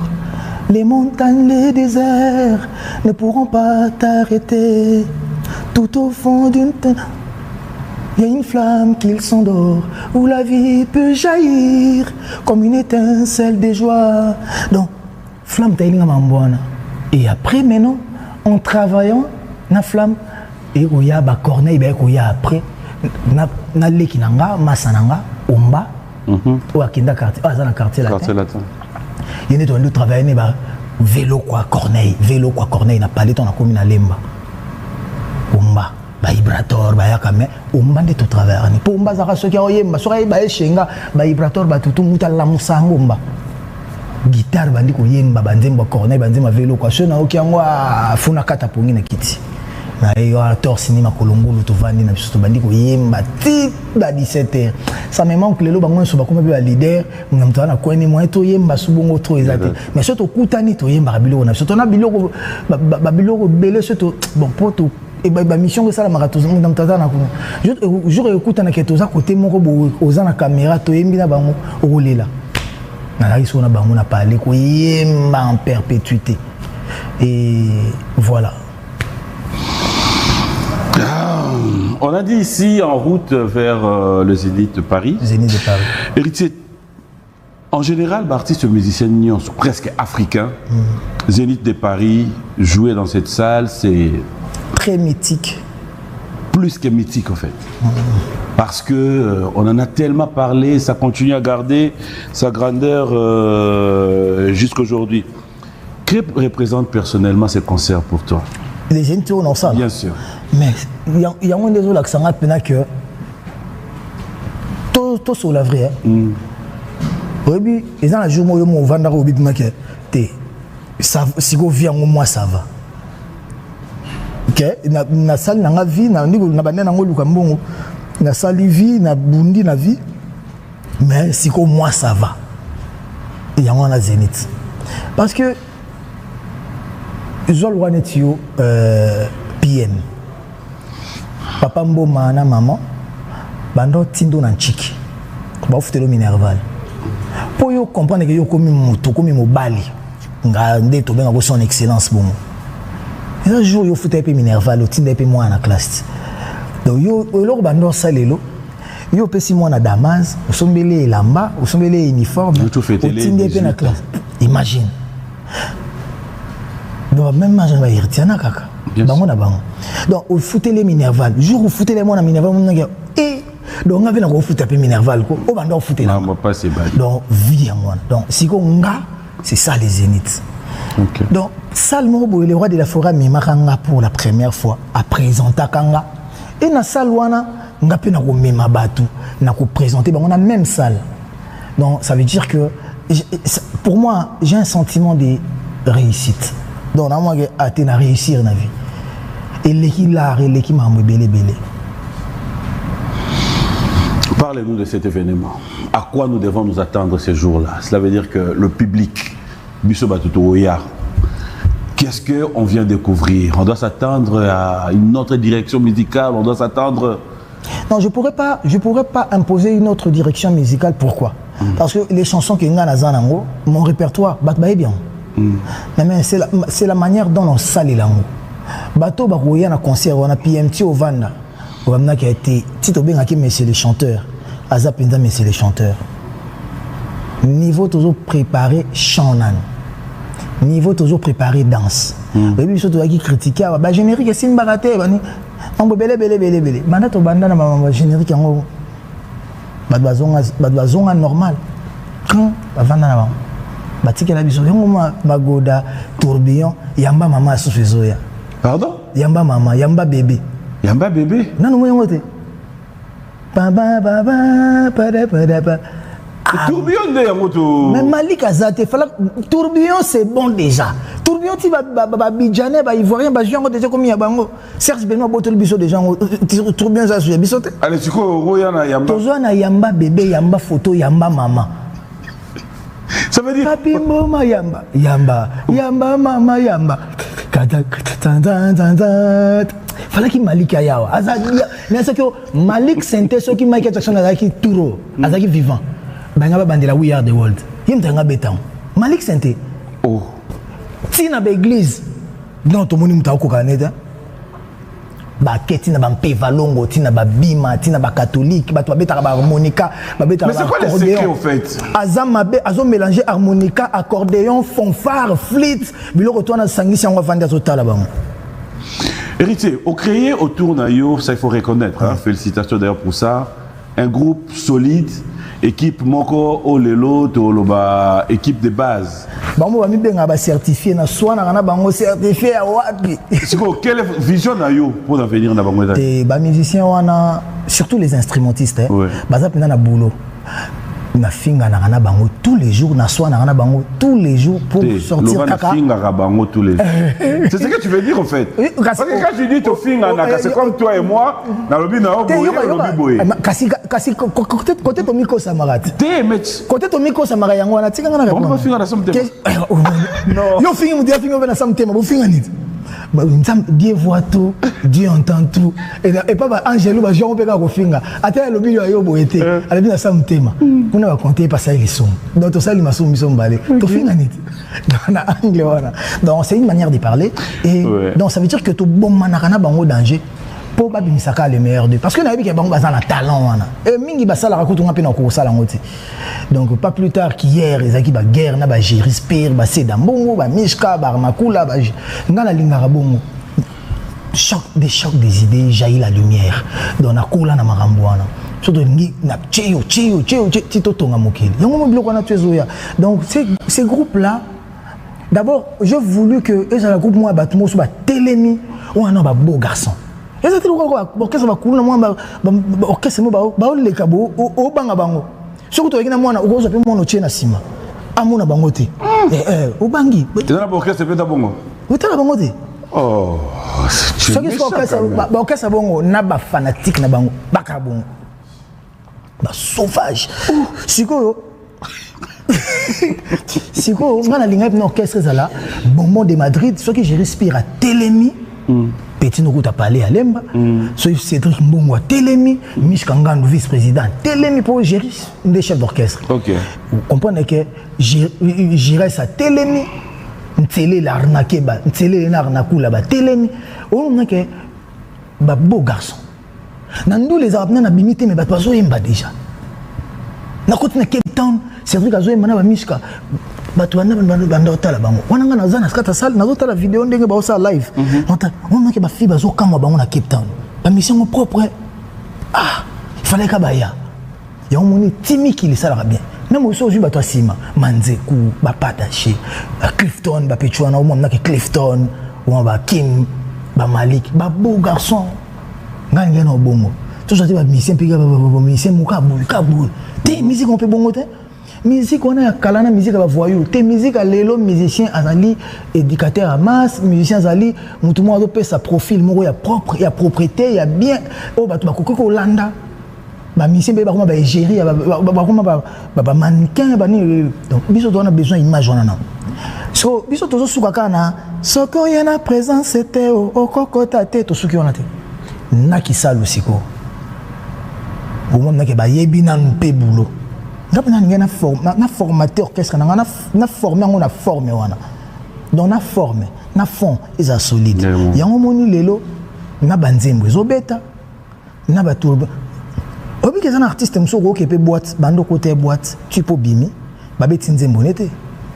Les montagnes, les déserts ne pourront pas t'arrêter. Tout au fond d'une tête, il y a une flamme qui s'endort, où la vie peut jaillir comme une étincelle de joie. Donc, flamme taïlinga mambouana. Et après, maintenant, en travaillant, na flamme, et où il y a ba corneille, où il y a après, na lekinanga, masananga, omba, ou à Kinda quartier, ah, dans le quartier latin. Il y a des travailler bah vélo quoi Corneille n'a pas les temps na commune à Lemba. Omba ba vibrator ba yakame omba de tout travailler ni pour omba zaka soki oyemba soki ba eshenga ba vibrator ba tutu muta la musango omba. Guitare bandi ko yemba banzemba Corneille banzemba vélo quoi sona okiango funa kata pongi na kiti. Na yo a torse ni makolongolo to vandi na biso to bandi ko yemba ti ba 17h. Ça me manque lelo bango so ba comme ba leader ngamto na ko ni mo to yemba subongo trop ezate. Mais surtout kutani to yemba biloko na surtout na biloko ba biloko belé surtout bon poto et ba mission que ça la marathon ngamto na ko. Jour ekutana ke to za côté moko bo oza na caméra to yembi na bango okolela. Na la iso na bango na parler ko yemba en perpétuité. Et voilà. On a dit ici en route vers le Zénith de Paris. Zénith de Paris. Héritier, en général, artistes musiciens sont presque africains. Zénith de Paris, jouer dans cette salle, c'est très mythique. Plus que mythique en fait. Parce que on en a tellement parlé, ça continue à garder sa grandeur jusqu'aujourd'hui. Que représente personnellement ces concerts pour toi? Les Zénith on en salle. Bien sûr. Mais il y a un des autres accents que tout sur la vraie. Oui, ils ont la journée où on va dans le bit maquet. Si vous vient au moins ça va. Ok, na salle na vie na niveau na banana ngolu kambongo na salle vie na bundi na vie. Mais si au moins ça va. Il y a un Zénith. Parce que Zol Wanetio PM. Papa Mboma na maman bando tindo na chiki ba futelo minerval pour yo comprendre que yo komi moto komi mobali nga ndeto benga ko son excellence bon et un jour yo futé pe minerval o tinda pe moi na classe donc yo lo bando salelo yo pesi moi na Damas osombele lamba osombele uniforme o tinda pe na classe imagine donc même ma jamba irtiana kaka bango na bango. Donc au fouté les minerval, jour où fouté les moi na minerval mon ngi et donc on avait na go fouté pe minerval ko o bando fouté là. Non, pas c'est bas. Donc vie à moi. Donc si ko nga c'est ça les Zénith. OK. Donc Salmo Boy le roi de la forêt mimakanga pour la première fois à présenter kanga et na salle wana nga pe na ko mema batu na ko présenter bango na même salle. Donc ça veut dire que pour moi j'ai un sentiment de réussite. Donc na moi a na réussir na vie. Et l'équipe là, l'équipe m'a belé. Parlez-nous de cet événement. À quoi nous devons nous attendre ces jours-là? Cela veut dire que le public, qu'est-ce qu'on vient découvrir? On doit s'attendre à une autre direction musicale, on doit s'attendre... Non, je pourrais pas imposer une autre direction musicale. Pourquoi? Parce que les chansons que nga na zanango, mon répertoire, est bien. Mais c'est la manière dont on sale l'ango. Bateau bakoya na concert on a PMT au Vanda Wamna qui a été Tito Bengaki Messieurs les chanteurs Aza Penda Messieurs les chanteurs niveau toujours préparé chant niveau toujours préparé danse et puis surtout qui critiquer ba générique c'est une baraté bani on belé banda to banda na mama générique yango badwazonga normal quand bavanda na ba batikela biso yango magoda tourbillon yamba mama souffezoya pardon yamba mama yamba bébé non moi yango te baba pada tourbillon de yamoto mais Malik Azate fala tourbillon c'est bon déjà tourbillon ti ba bidjané ba ivoirien ba jango déjà comme ya bango Serge Benoît botol biso déjà tourbillon ça sur biso te allez siko roya na yamba tozo na yamba bébé yamba photo yamba mama ça veut dire papi mama yamba mama yamba fala ki Malik ayawa azali mais c'est que Malik Sainte ce qui Michael Jackson azaki touro azaki vivant banga bandela we are the world yimtanga betan Malik Sainte oh tina ba église non to moni mutako kaneta ba ketina ba mpeva longo tina ba bima tina ba catholique ba to betaka ba harmonica ba betaka mais c'est quoi le secret au fait azamabe azo mélanger harmonica accordéon fanfare flûte biloko to na sangisi yango vanda zo tala bango. Héritier, au créé autour d'Ayo, ça il faut reconnaître, hein, félicitations d'ailleurs pour ça, un groupe solide, équipe Moko, Olelo, Toloba, équipe de base. Bango ba mi benga ba certifié na soa na bango certifié à wapi. C'est quoi quelle vision d'Ayo pour l'avenir na bango? Et ba musiciens wana surtout les instrumentistes hein. Ouais. Baza pena na boulot. Na finga na bango tous les jours na soa na bango tous les jours pour sortir kaka finga na bango tous les jours. C'est ce que tu veux dire en fait. Parce que quand tu dis to finga na c'est comme toi et moi na lobi na oboye lobi boye. Kasi côté to miko samarat. Té mais côté to miko samarat yango na tika na on va finga na samte. Non. Yo finga mudia finga na samte ma finga nit. Dieu voit tout, Dieu entend tout. Et pas Angelo, bah Jean Péka Kofinga. Attends le billet à Yobo était. À la vie à Samtema. On a compté pas ça ils sont. Donc tout ça ils m'assument ils sont balés. Tout finga net. Dans l'angle donc c'est une manière de parler. Et donc ça veut dire que tout bon manakana bango danger. Pour pas bimisaka les meilleurs de parce que na bi ke bango bazana talent wana. Et mingi basala rakutunga pe na ko sala ngoti. Donc pas plus tard qu'hier les aki ba guerre na ba Respire ba Sedambongo ba Mishka ba Makula ba ngana lingara bongo. Choc des idées jaillit la lumière. Donc na kola na marambwana. Surtout ngi na cheo tito tonga mokili. Yango mo biloko na twezoya. Donc ces groupes là d'abord j'ai voulu que et ça groupe moi batmo so ba Telemi ou un beau garçon. Et ça orchestre va couler moi orchestre ba le kabo o banga bango surtout avec na mwana okozo pe mwana otie na sima amona bango te o bangi tena ba orchestre pe ta bongo utala bango te oh c'est ba orchestre bongo na ba fanatique na bango baka bongo ba sauvage sikoyo ngana linga pe na orchestre zala Bonbon de Madrid ce que je respire à Telemi Petit Nogo t'a parlé à Lemba, Cédric Mbongo à Telemi, Mich Kangando vice-président Telemi pour gérer des chefs d'orchestre. Ok. Vous comprenez que j'irai à Telemi, Ntélé l'arnaqué, Ntélé l'arnaqué là-bas, Telemi. On a que beau garçon. Nandou les Arabes n'ont bimité mais pas yemba déjà. Na côté na Cape Town, Cédric Azoé mana Mishka. Batouana bandota la bango wana nga nazana skata sal nazota la vidéo ndenge ba osa live on a ke ba fi bazo kama bango na Cape Town ba mission propre il fallait ka baya ya omoni timi ki le sala bien na mo so ju ba to sima manzeku ba pataché Clifton ba pechuana o na ke Clifton ou ba Kim ba Malik ba beau garçon nga ngena obongo tout ça ba mission pe ba mission mukabu te musique on peut bongo te musique on a kalana musique va voyou tes musique à l'élo musicien azali éducateur à masse musicien azali mutu mo azo pe sa profil moko ya propre ya propriété ya bien o ba to bakoko Hollanda ba musicien ba comment ba égérie ba comment ba mannequin ba ni donc biso on a besoin image on a so biso tozo suka kana soko yana présence c'était au kokota te to suki on a te na kisalu siko au moment na ke ba yebi na mpe boulot na formateur orchestre na formé on a formé wana donc na formé na fond ils sont solides yango moni lelo na banzembo ezobeta na ba tourbillon. Obi que un artiste msoko qui peut boîte, bando côté boîte, tu peux bimi, ba beti nzembonete.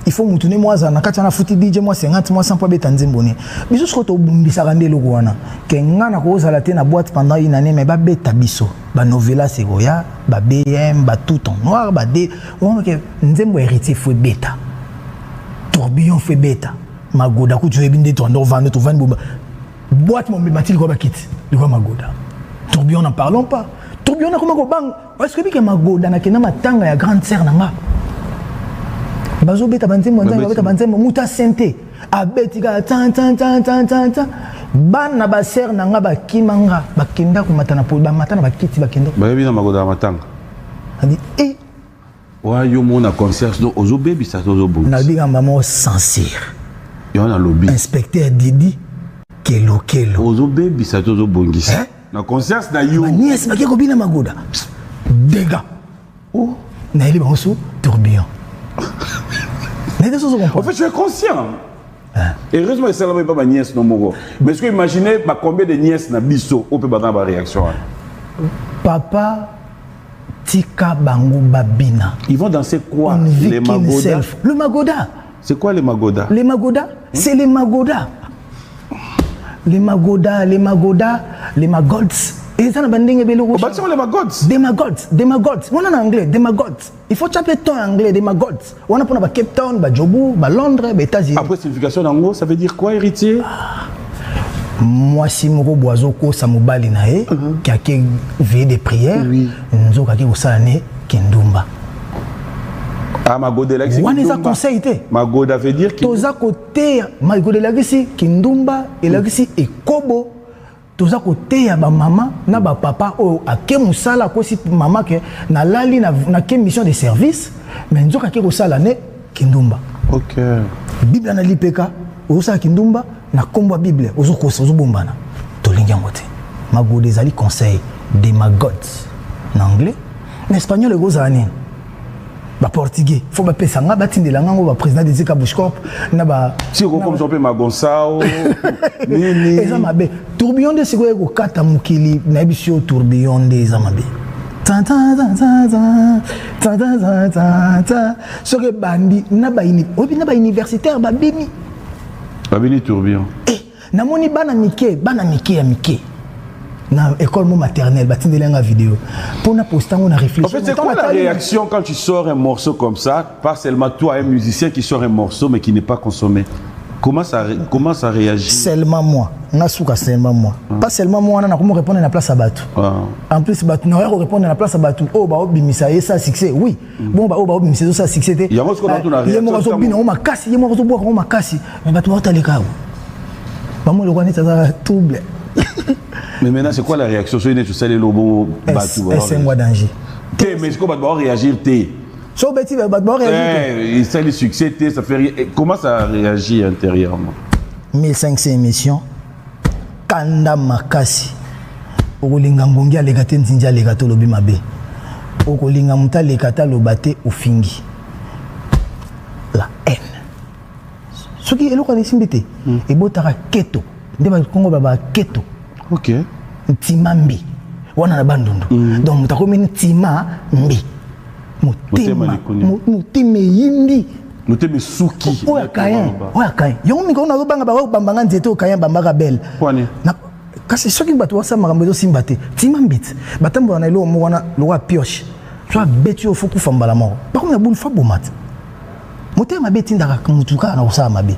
Il faut mutuner moi za na kati na futi DJ moi 50 moi 100 pour beta nzembone. Biso soko to bumbisa kande loko wana. Ke ngana ko za la te na boîte pendant une année mais ba beta biso. Ba novela segoya, ba BM, ba tout en noir, ba D. On que nzembo héritier faut beta. Tourbillon fait beta. Magoda ku tu ebinde to ndo vendre to vendre boîte mon matil ko ba kit. Le quoi Magoda. Tourbillon n'en parlons pas. Tourbillon na comment ko bang. Est-ce que Magoda na kena matanga ya grande sœur nanga. Bazo beta banzembo nzanga beta banzembo muta sente abetika tan bana ba ser nanga ba kimanga bakenda ko matana po ba matana ba kiti bakenda ba yebi na Magoda matanga adi wa yo mona concert do ozo baby ça ozo bon na diga maman sincère yo na lobby inspecteur Didi kelo ozo baby ça ozo bongisa na concert na yo nièce ba ko bina Magoda dega oh na ile ba oso tourbillon. En fait, tu es conscient. Heureusement, c'est pas ma nièce non moro. Mais est-ce que imaginez combien de nièces na biso on peut battre ma réaction. Papa tika bango babina. Ils vont danser quoi? Les Magoda. Le Magoda. C'est quoi les Magoda? Les Magoda, c'est les Magoda. Les Magoda, les Magoda, les Magolds. Et ça, on a bandé les Magods. Des Magods. On a en anglais, des Magods. Il faut taper ton anglais, des Magods. On a pour Cape Town, Djobu, Londres, États-Unis. Après, signification en gros, ça veut dire quoi, héritier? Moi, si mon boisoko, ça m'a balinaé, qui a veillé des prières, nous avons salé, Kendumba. Ah, Magoda, là, c'est Kindumba. On a conseillé. Magoda veut dire que. Toza côté, Magoda, là, c'est Kindumba, et là, c'est Kobo. Toza côté ya ba maman na ba papa o ake musala ko si maman ke na lali na ke mission de service mais nzoka ke ko sala ne Kindumba. OK. Bible na lipeka o sa Kindumba na kombo Bible ozo ko ozo bombana. To lingi ngote. Magoda ezali conseil de Magods en anglais, en espagnol ego zani. Ba portugais faut ba pesa nga batindela nga ngo ba président de Zika Bushcorp na ba si ko comme son pe Magonsao nini ezamabe tourbillon de siko eko kata mukili na bisio tourbillon de ezamabe ta ta ta ta ta ta so ke bandi na ba universitaire ba bimi tourbillon na moni bana mike ya mike na école maternelle batindelenga vidéo pour na poster on a réfléchi. En fait, c'est quoi la réaction quand tu sors un morceau comme ça, pas seulement toi un musicien qui sort un morceau mais qui n'est pas consommé? Comment ça réagit? Seulement moi, nasuka seulement moi. Pas seulement moi, on a comment répondre à la place à Batou. En plus Batou n'a rien répondre à la place à Batou. Oh bah obimisa et ça succès. Oui. Bon bah obimisa ça succès. Il y a ce qu'on a tout la réaction. Il y a bino on m'a cassé, il y a mo boire on m'a cassé. Mais Batou va t'aller kao. Maman le connaît ça trouble. Mais maintenant, c'est quoi la réaction? Sur une sais les lobos Batou. C'est un mois danger. Mais est-ce qu'on va réagir? So Betty va réagir. Il sait le succès, ça fait rien. Comment ça réagit intérieurement? 1500 émissions. Kanda makasi. Okolinga ngongi alekate nzinja alekato lobi mabe. Okolinga muta lekata lobate ufingi. La haine. Ce qui est le cas simbité. Et botara keto. Ndeba Kongo baba keto. OK. Timambi. Wana na bandundu. Donc mutakomi ntima mbi. Mutime yimbi. Mutime suki. Oya kayen. Yongo miko na banga ba bambanga nzeto kayen bambaka belle. Kwani? Na kasi soki bato wasa makambo zo simbate. Timambit. Batambo na ilo mo wana loa pioche. Soit beti au foku fambala mort. Par contre na bulu fa bomat. Mutema beti ndaka mutuka na usama mabe.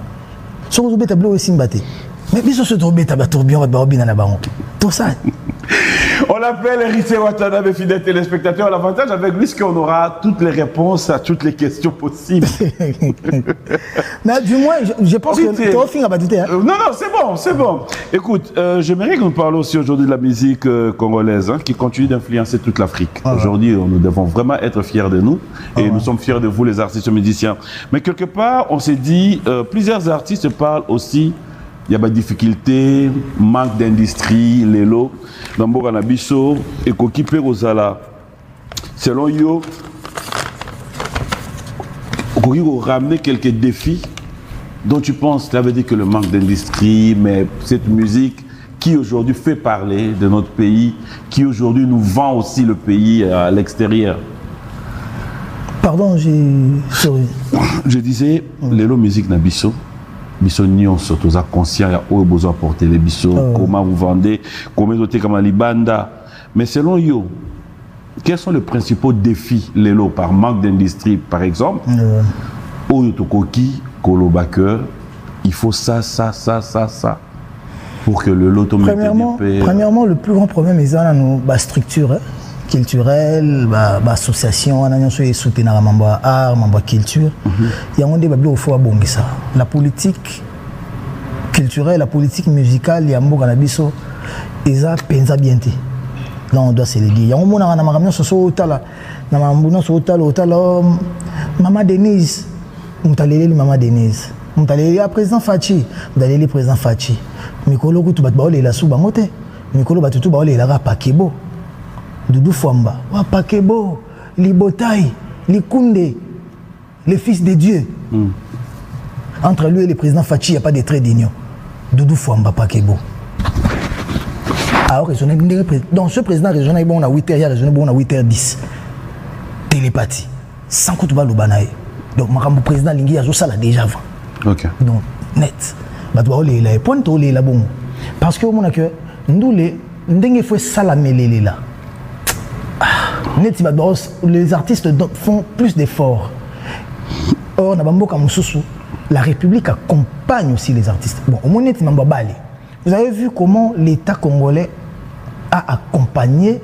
Soko zo beta blo simbate. Mais bien sûr, ce tourbillon va bien la banque. Tout ça. On l'appelle Héritier Watanabe, fidèle téléspectateur. L'avantage avec lui, c'est qu'on aura toutes les réponses à toutes les questions possibles. Mais du moins, je pense que tu as fini à battre. Non, c'est bon. Écoute, j'aimerais qu'on parle aussi aujourd'hui de la musique congolaise, qui continue d'influencer toute l'Afrique. Aujourd'hui, nous devons vraiment être fiers de nous. Et nous sommes fiers de vous, les artistes et musiciens. Mais quelque part, on s'est dit, plusieurs artistes parlent aussi. Il y a des difficultés, manque d'industrie, les lots. Dans le Nabiso, et qui peut selon yo, ramener quelques défis dont tu penses, ça veut dire que le manque d'industrie, mais cette musique qui aujourd'hui fait parler de notre pays, qui aujourd'hui nous vend aussi le pays à l'extérieur. Pardon, sorry. Je disais, Lelo musique na biso. Biso nyonso toza conscient ya oyo besoin porter les biso, comment vous vendez, comment vous êtes comme libanda. Mais selon yo, quels sont les principaux défis Lelo par manque d'industrie par exemple? Oyo tokoki kolobaka, il faut ça pour que le loto premièrement, le plus grand problème est dans nos structures culturelles, associations, on a soutenu la art, la culture. Il y a un débat au faut abonner ça. La politique culturelle, la politique musicale, il y a un mot canabiso, ils ont pensé bien. Là on doit se le dire. Il y a un mot dans ma réunion sur Otala, Maman Denise, Maman Denise. Mtaleli a président Fachi, mtaleli président Fachi. Mikolo kutu bat baole la suba ngote. Mikolo batutu baole la pakebo. Doudou Fwamba, wa pakebo, Libotai, Likunde, les fils de Dieu. Entre lui et le président Fachi, il n'y a pas de trait d'union. Doudou Fwamba pakebo. Alors, dans ce président régional, on a 8h, il y a régional, on a 8h10. Télépathie. Sans que tu vas le banaye. Donc, le président Lingui a ça déjà avant. Ok. Donc, net. Parce que nous, les faut salamer là. Les artistes font plus d'efforts. Or, la République accompagne aussi les artistes. Bon, vous avez vu comment l'État congolais a accompagné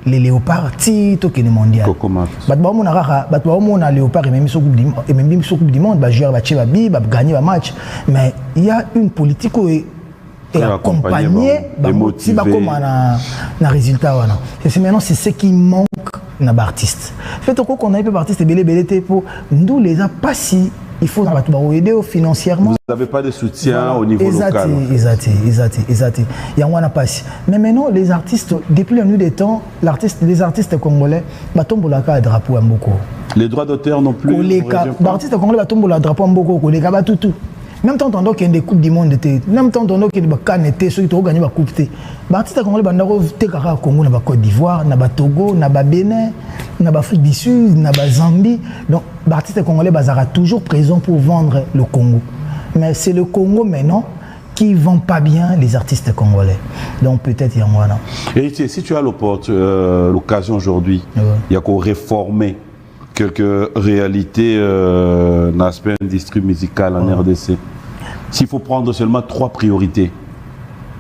les léopards Tito qui est mondial. Léopard et même sur Coupe du Monde, gagner un match. Mais il y a une politique qui est accompagnée, motivé comme un résultat. C'est maintenant ce qui manque dans l'artiste. Fait qu'on a un peu d'artistes belé pour nous les a pas si. Il faut aider financièrement. Vous n'avez pas de soutien au niveau local. Exact. Il y a un passe. Mais maintenant, les artistes, depuis la nuit des temps, les artistes congolais, ils tombent le drapeau à Mboko. Les droits d'auteur non plus. Les artistes congolais tombent le drapeau à Mboko. Les gars, tout. Même temps, on a des coupes du monde, même temps, on a des cannes, ceux qui ont gagné la coupe. Les artistes congolais, ils ont Congo, na Côte d'Ivoire, na Togo, na Bénin, na Afrique du Sud, na Zambie. Donc, les artistes congolais sont toujours présents pour vendre le Congo. Mais c'est le Congo maintenant qui ne vend pas bien les artistes congolais. Donc, peut-être il y a un. Et si tu as l'occasion aujourd'hui, il y a qu'à réformer quelques réalités dans l'aspect industrie musicale en RDC. S'il faut prendre seulement 3 priorités,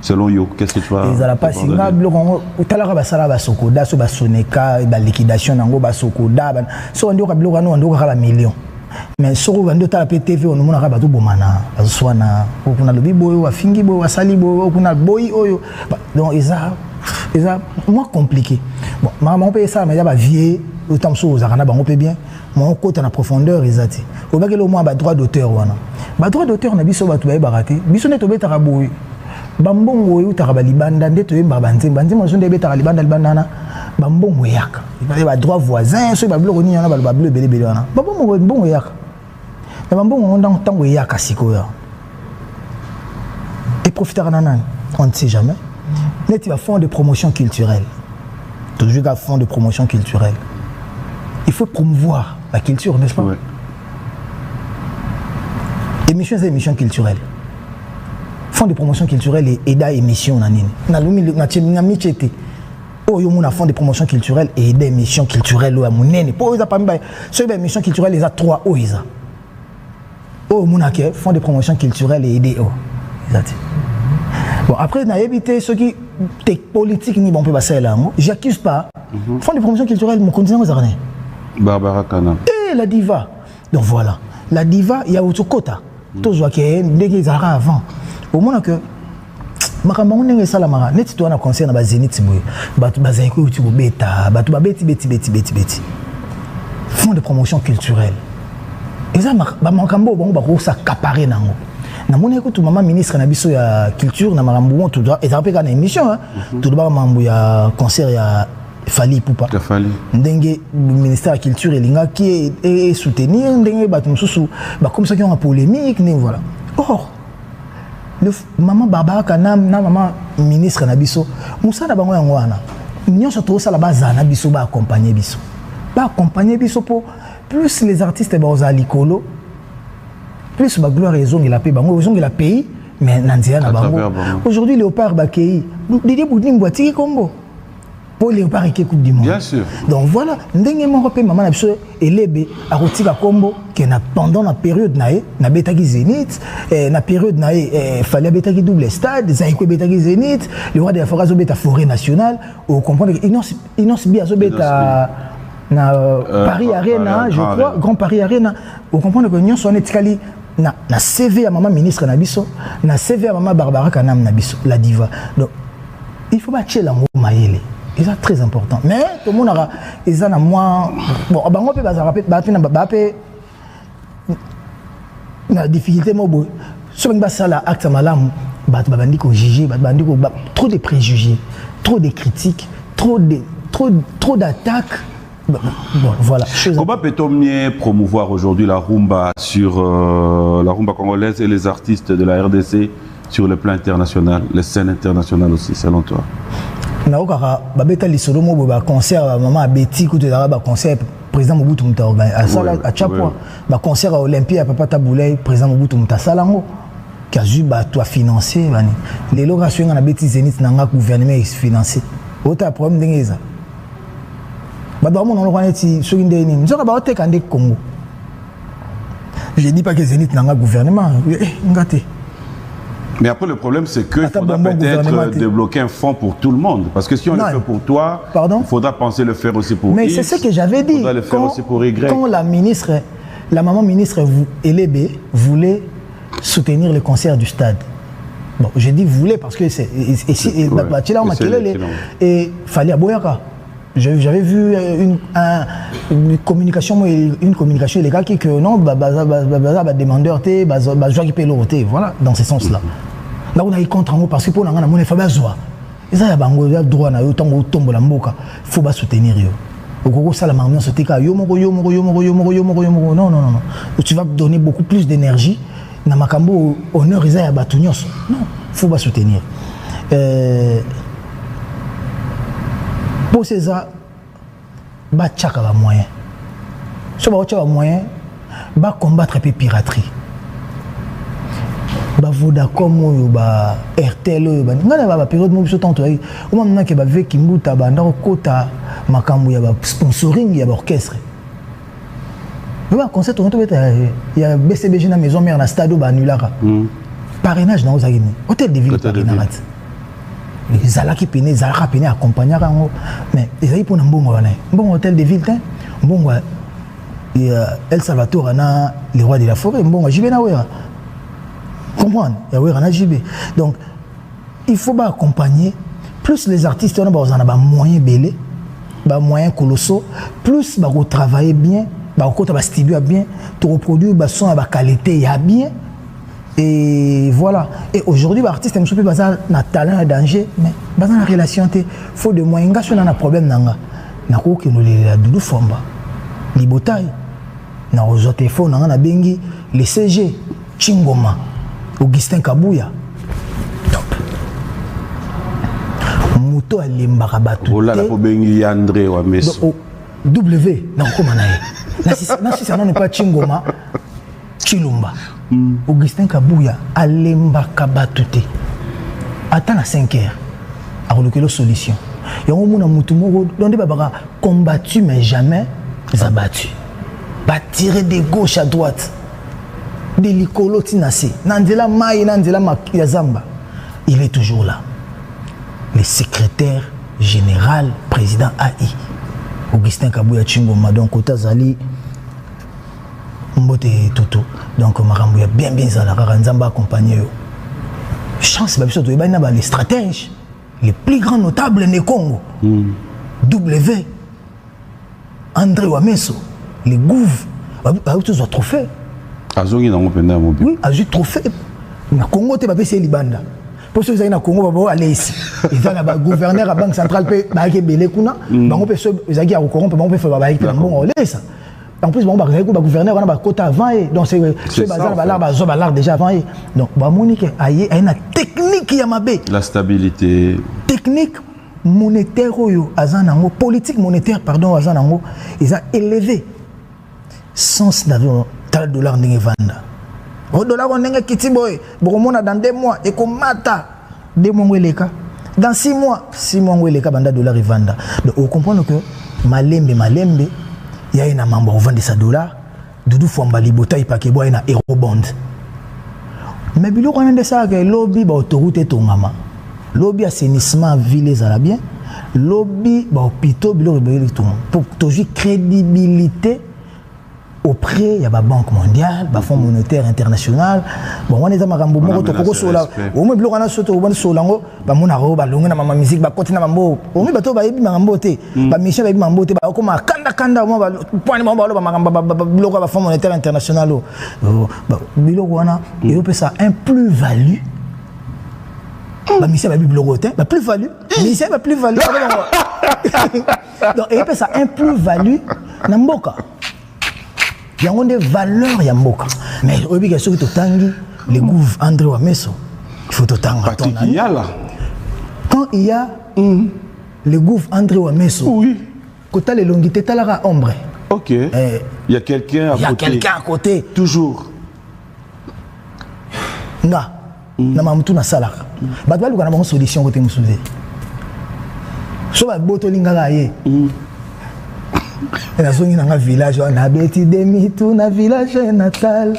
selon yo, qu'est-ce que tu vas ils n'ont pas si mal. La liquidation, millions. Mais si on a la PTV, on a un bomana, on a le bibo, on fingi bo, on a boy oyo. Donc ils ont moins compliqué. Bon, maman paye ça, mais il y a vieux, autant chose, on peut bien. Mon côté en profondeur, ils ont dit. Au bas au moins droit d'auteur, on a droit d'auteur, on a biso batu baraté. Biso ne tobe taraboui. Bambongo oyo tarabaliban ndeto yemba banzemba nzema zonde beta libanda libandana bambongo yaka il va droit voisin so ba bloko ni yana ba bleu belé wana bambongo yaka mais bambongo on dans tango yaka sikoya et profiter nanan on ne sait jamais net il va fond de promotion culturelle toujours à fond de promotion culturelle il faut promouvoir la culture n'est-ce pas émission culturelle fonds de promotion culturelle et aida émission nanine na michete o yo mona fonds de promotion culturelle et aida émission culturelle o amunene po za pamba so ba émission culturelle les a 3 o isa o mona ke fonds de promotion culturelle et aida o exact bon après na éviter ceux qui politique ni bon peut passer là j'accuse pas fonds de promotion culturelle mon continent aux arnais Barbara Kana et la diva donc voilà la diva il y a autre quota tous vois que dès qu'ils arrivent avant au moins que makambo ndenge sala mara neti to na conseil na ba Zénith boy batu bazaiko uti beta batu ba beti fonds de promotion culturelle et ça ba makambo bango ba ko s'accaparer nango na mona ko tu maman ministre na biso ya culture na makambo to doit et ça peut na émission tout ba mambo ya concert ya Fali Poupa ndenge ministère de la culture et linga qui est soutenir ndenge batu mususu ba comme ça qui ont polémique né voilà or maman Barbara Kanam na maman ministre na biso musa na bango yango wana nyonso to sala baza na biso ba accompagner biso pour plus les artistes ba likolo plus ba gloire ezongi la paix bango ezongi la pays mais nanzia na bango aujourd'hui Léopard Bakei Didier Boudin Boitiki Combo pour Léopard qui coupe du monde bien sûr donc voilà ndenge mo repé maman na biso elebe a rotika Combo que na pendant la période na betaki Zénith na période fallait betaki double stade zaiko betaki Zénith le roi de la forêt zo beta forêt nationale au comprendre Inos bien zo beta na Paris Arena je crois Grand Paris Arena au comprendre que nous sommes etikali na CV à maman ministre na biso na CV à maman Barbara Kanam na biso la diva donc il faut battre la maïle et ça très important mais tout le monde a ils en a moins bon bango pe bazara pe bape na difficulté mo boy so ba sala acte malamu ba bandi ko juger ba bandi ko trop de préjugés trop de critiques trop d'attaques. Bon, voilà. Comment peut-on mieux promouvoir aujourd'hui la rumba sur la rumba congolaise et les artistes de la RDC sur le plan international, les scènes internationales aussi, selon toi? Naokara, babeta lisolo mo ba concert maman Betty Koutela ba concert président Mobutu Mta à sala à Chapwa, ba concert à Olympia papa Taboulay président Mobutu Mta salango qui a ju ba toi financer bani. Les locations na Betty Zénith na nga gouvernement financé. Autre problème d'engeza. Je dis pas que Zénith n'a pas gouvernement. Mais après le problème c'est que il faudra peut-être débloquer un fonds pour tout le monde. Parce que si on le fait pour toi, il faudra penser le faire aussi pour mais X. Mais c'est ce que j'avais dit. Il faudra le faire aussi pour Y. Quand la maman ministre Elébé voulait soutenir le concert du stade. Bon, je dis voulait parce que c'est... Et fallait à Boyaka. J'avais vu une communication illégale qui que non, demandeur té, qui paye l'autre, voilà, dans ce sens-là. Là on a eu contre en parce que pour l'angana mon femme zoa. Ils ont bango droit na yo tango tombo la mboka, faut pas soutenir yo. Au gogo ça la marmion se tika yo moko non. Tu vas donner beaucoup plus d'énergie na makambo honneur ils a batu nyonso. Non, faut pas soutenir. Pour ces ça, bah tchaka va moyen. Si bah tchaka va moyen, bah combattre un peu piraterie. Bah Vodacom ou bah RTL, bah n'importe bah période où je suis tanto. Au moment que bah avec Kimbuta, bah dans le quota, makambu ya bah sponsoring ya bah orchestre. Bah concert on trouve il y a BCBG na maison mère na stade bah annulara. Parrainage na ozagini. Hôtel de ville parrainage. Zalaki pene accompagner mais ils pour un bon hôtel de ville bon El Salvador na les rois de la forêt bon JB na wera comprendre ya wera na JB donc il faut pas accompagner plus les artistes on a ba moyens belé ba moyens colossaux plus ba travailler bien ba ko ta studio bien to reproduire ba son ba qualité ya bien. Et voilà. Et aujourd'hui, l'artiste est un peu basé na talent et danger, mais basé na relation, il faut de moyens. Si on a un problème, on a que nous les doudou fomba, les botailles, na aux téléphones, on a bengi les CG, Chingoma, Augustin Kabouya, top. Muto alimbarabatu. Oh là, la bengi André ou Amesso. W, non comment na si ça n'est pas Chingoma, Chilumba. Augustin Kabouya alemba kabatute attends à 5 heures à reloquer la solution et on mona mutumoko donde babaka combattu mais jamais abattu ba tirer de gauche à droite de likolo tinasi nandela mai nandela yazamba il est toujours là le secrétaire général président AI Augustin Kabouya Chingoma donc Otazali Mbote Toto donc makambo ya bien ça la Nzamba accompagner yo chance ba biso to ba na les stratèges les plus grands notables du Congo W André Wameso les gouv ba tous trophée azongi na ngopenda mo oui azu trophée na Congo te ba pese libanda pour ceux qui sont na Congo ba aller ici ils ont la gouverneur à banque centrale pe ba ke belé kuna bango pe ceux ils a qui a corrompre bango pe fa ba ba bon on laisse En plus, bon, gouverneur, on a côté avant, donc c'est l'art déjà avant. Donc, Monique, il y a une technique qui est la stabilité. Technique monétaire, politique monétaire, pardon, ils ont élevé sens d'avion, $1 n'est vanda. $1 on est quitté, boy, dans 2 mois, et comme mata, 2 mois, dans 6 mois, on est $1 et vanda. Donc, on comprend que Malembe, il y a un membre qui vend des $, Doudou Fouambali, Botaï Pakebo, il y a un Eurobond. Mais bilo on a de ça que lobby ba autoroute et ton maman. Lobby assainissement ville ça bien. Lobby ba hôpital bilo rebelle tout. Pour toujours crédibilité auprès il y a la Banque mondiale, le Fonds monétaire international. Bon on est dans makambo moko to koko sola. Au moins bilo kana soto au ban solango ba mona ro ba longa na mama musique ba kotina mambo. Au moins bato ba yebi makambo te. Ba mission ba yebi mambo te ba koma kanda au moins ba point mambo ba makambo ba bilo ba Fonds monétaire international. Bilo wana et on peut ça un plus-value. Ba mission ba yebi bilo te, ba plus-value. Mission ba plus-value. Donc et on peut ça un plus-value na mboka. Il y a des valeurs, Yamboka. Mais il y a ceux qui tangi les gouvernements André Wameso. Il faut tangi. Quand il y a les gouvernements André Wameso, oui. Quand tu as les longuités, tu as la ombre. Ok. Il y a quelqu'un à côté. Il y a quelqu'un à côté. Toujours. Nga. Na mamutu na salaka. Batwa luka na bonne solution côté musuze. So ba botolinga ga ye. Et la zone dans un village, on a bêti demi tout na village natal.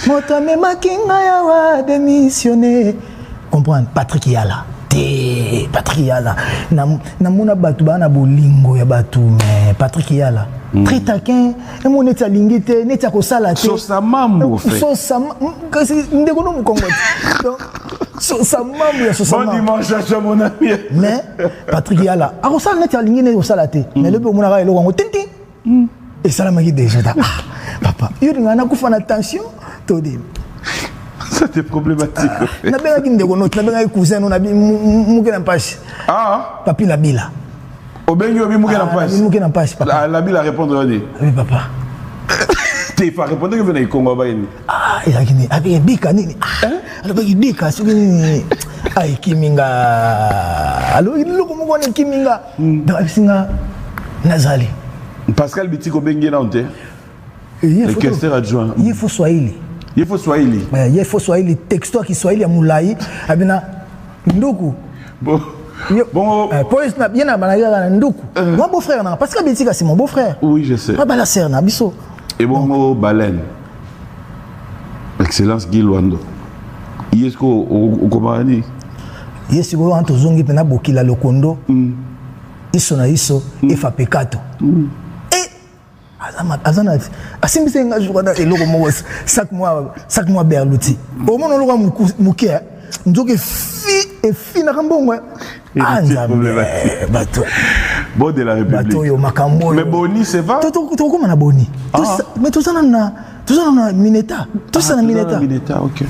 Moto me makinga yawa démissionné. Comprendre Patrick Yala. Patrick Yala. Na mona batu ba na bolingo ya batu mais Patrick Yala. Très taquin, et mon état lingité, n'état ko salate. So sa mambo fait. So sa que c'est ndeko no mukongo. So sa mambo ya so sa. Bon dimanche à mon ami. Mais Patrick Yala, a ko sala n'état lingité o salate. Mais le mona ga eloko ngo tinti. Et ça la magi déjà. Papa, il y a une kufa na tension to di. C'était problématique. Na benga kindeko no, na benga cousin no na bi muke na passe. Ah, papi la bila. Obengi obi muke na passe. Muke na passe papa. La bila répondre là. Oui papa. Tu vas répondre que venez Congo ba ni. Ah, il a gini avec bika nini. Alors baki bika so gini. Ai kiminga. Alors il loko mo kone kiminga. Da singa nazali. Pascal Bitiko bengi na onte. Le questeur adjoint. Il faut Swahili. Il faut Swahili. Il faut Swahili texto qui Swahili ya mulai abina nduku. Bon. Bon, police na bien na banaga nduku. Mon beau-frère na parce que Bitika c'est mon beau-frère. Oui, je sais. Pas bala sœur na biso. Et bon baleine. Excellence Guy Luando. Yesko au komani. Yesko anto zongi pena bokila lokondo. Iso na iso efa pekato. Azana asimbise nga jukada eloko mo chaque mois berluti. Au moment lo muke ndoke fi na kambongo. Bato. Bon de la République. Bato yo makambo. Mais Boni c'est va. To comme na Boni. Mais tout ça na Mineta. Tout ça na Mineta. Mineta, OK.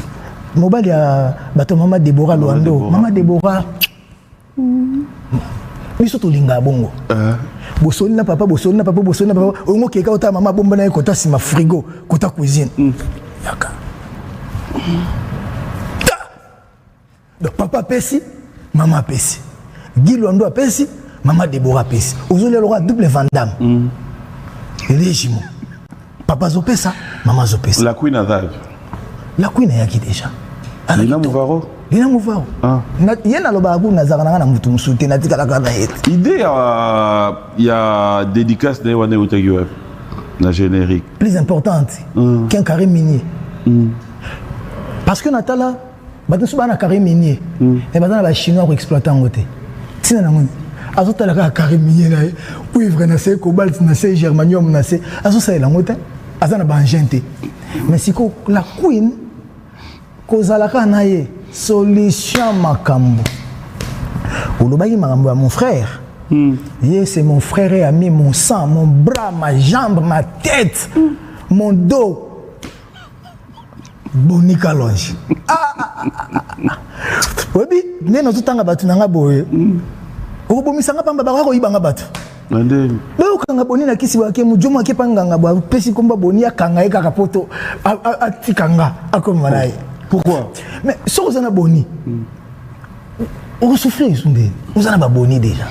Mobile ya bato Mama Deborah Luando. Mama Deborah. Biso to linga bongo. Bosoli na papa. Ongo keka ota mama bomba na kota sima frigo, kota cuisine. Yaka. Donc papa pesi, maman pesi. Guy Luando pesi, maman Deborah pesi. Ozoli le roi double Vandam. Régime. Papa zo pesa, maman zo pesa. La queen Adal. La queen a yaki déjà. Lina Mouvaro. Lina Mouvaro. Yena lobagu nazarana na mutu musute na tika la kana yet. Idée il y a dédicace de Wane Otagiweb. La générique. Plus importante qu'un carré minier. Parce que Natala bato so bana carré minier. Et bato na ba chinois ko exploiter ngote. Tina na ngoni. Azota la carré minier na cuivre na se cobalt na se germanium na se. Azo sa la ngote. Azana ba ngente. Mais siko la queen kozalaka na ye solution makambo. Olobaki makambo ya mon frère. Ye c'est mon frère et ami, mon sang, mon bras, ma jambe, ma tête, mon dos. Bonika longe. Obi, neno tutanga batu nanga boye. Obomisanga pamba ba ko ibanga batu. Mais kanga boni na kisi wake mujomo ake panganga ba pesi komba boni akanga eka kapoto atikanga akomanaye. Pourquoi? Mais si vous en avez boni, on souffle vous en avez boni déjà.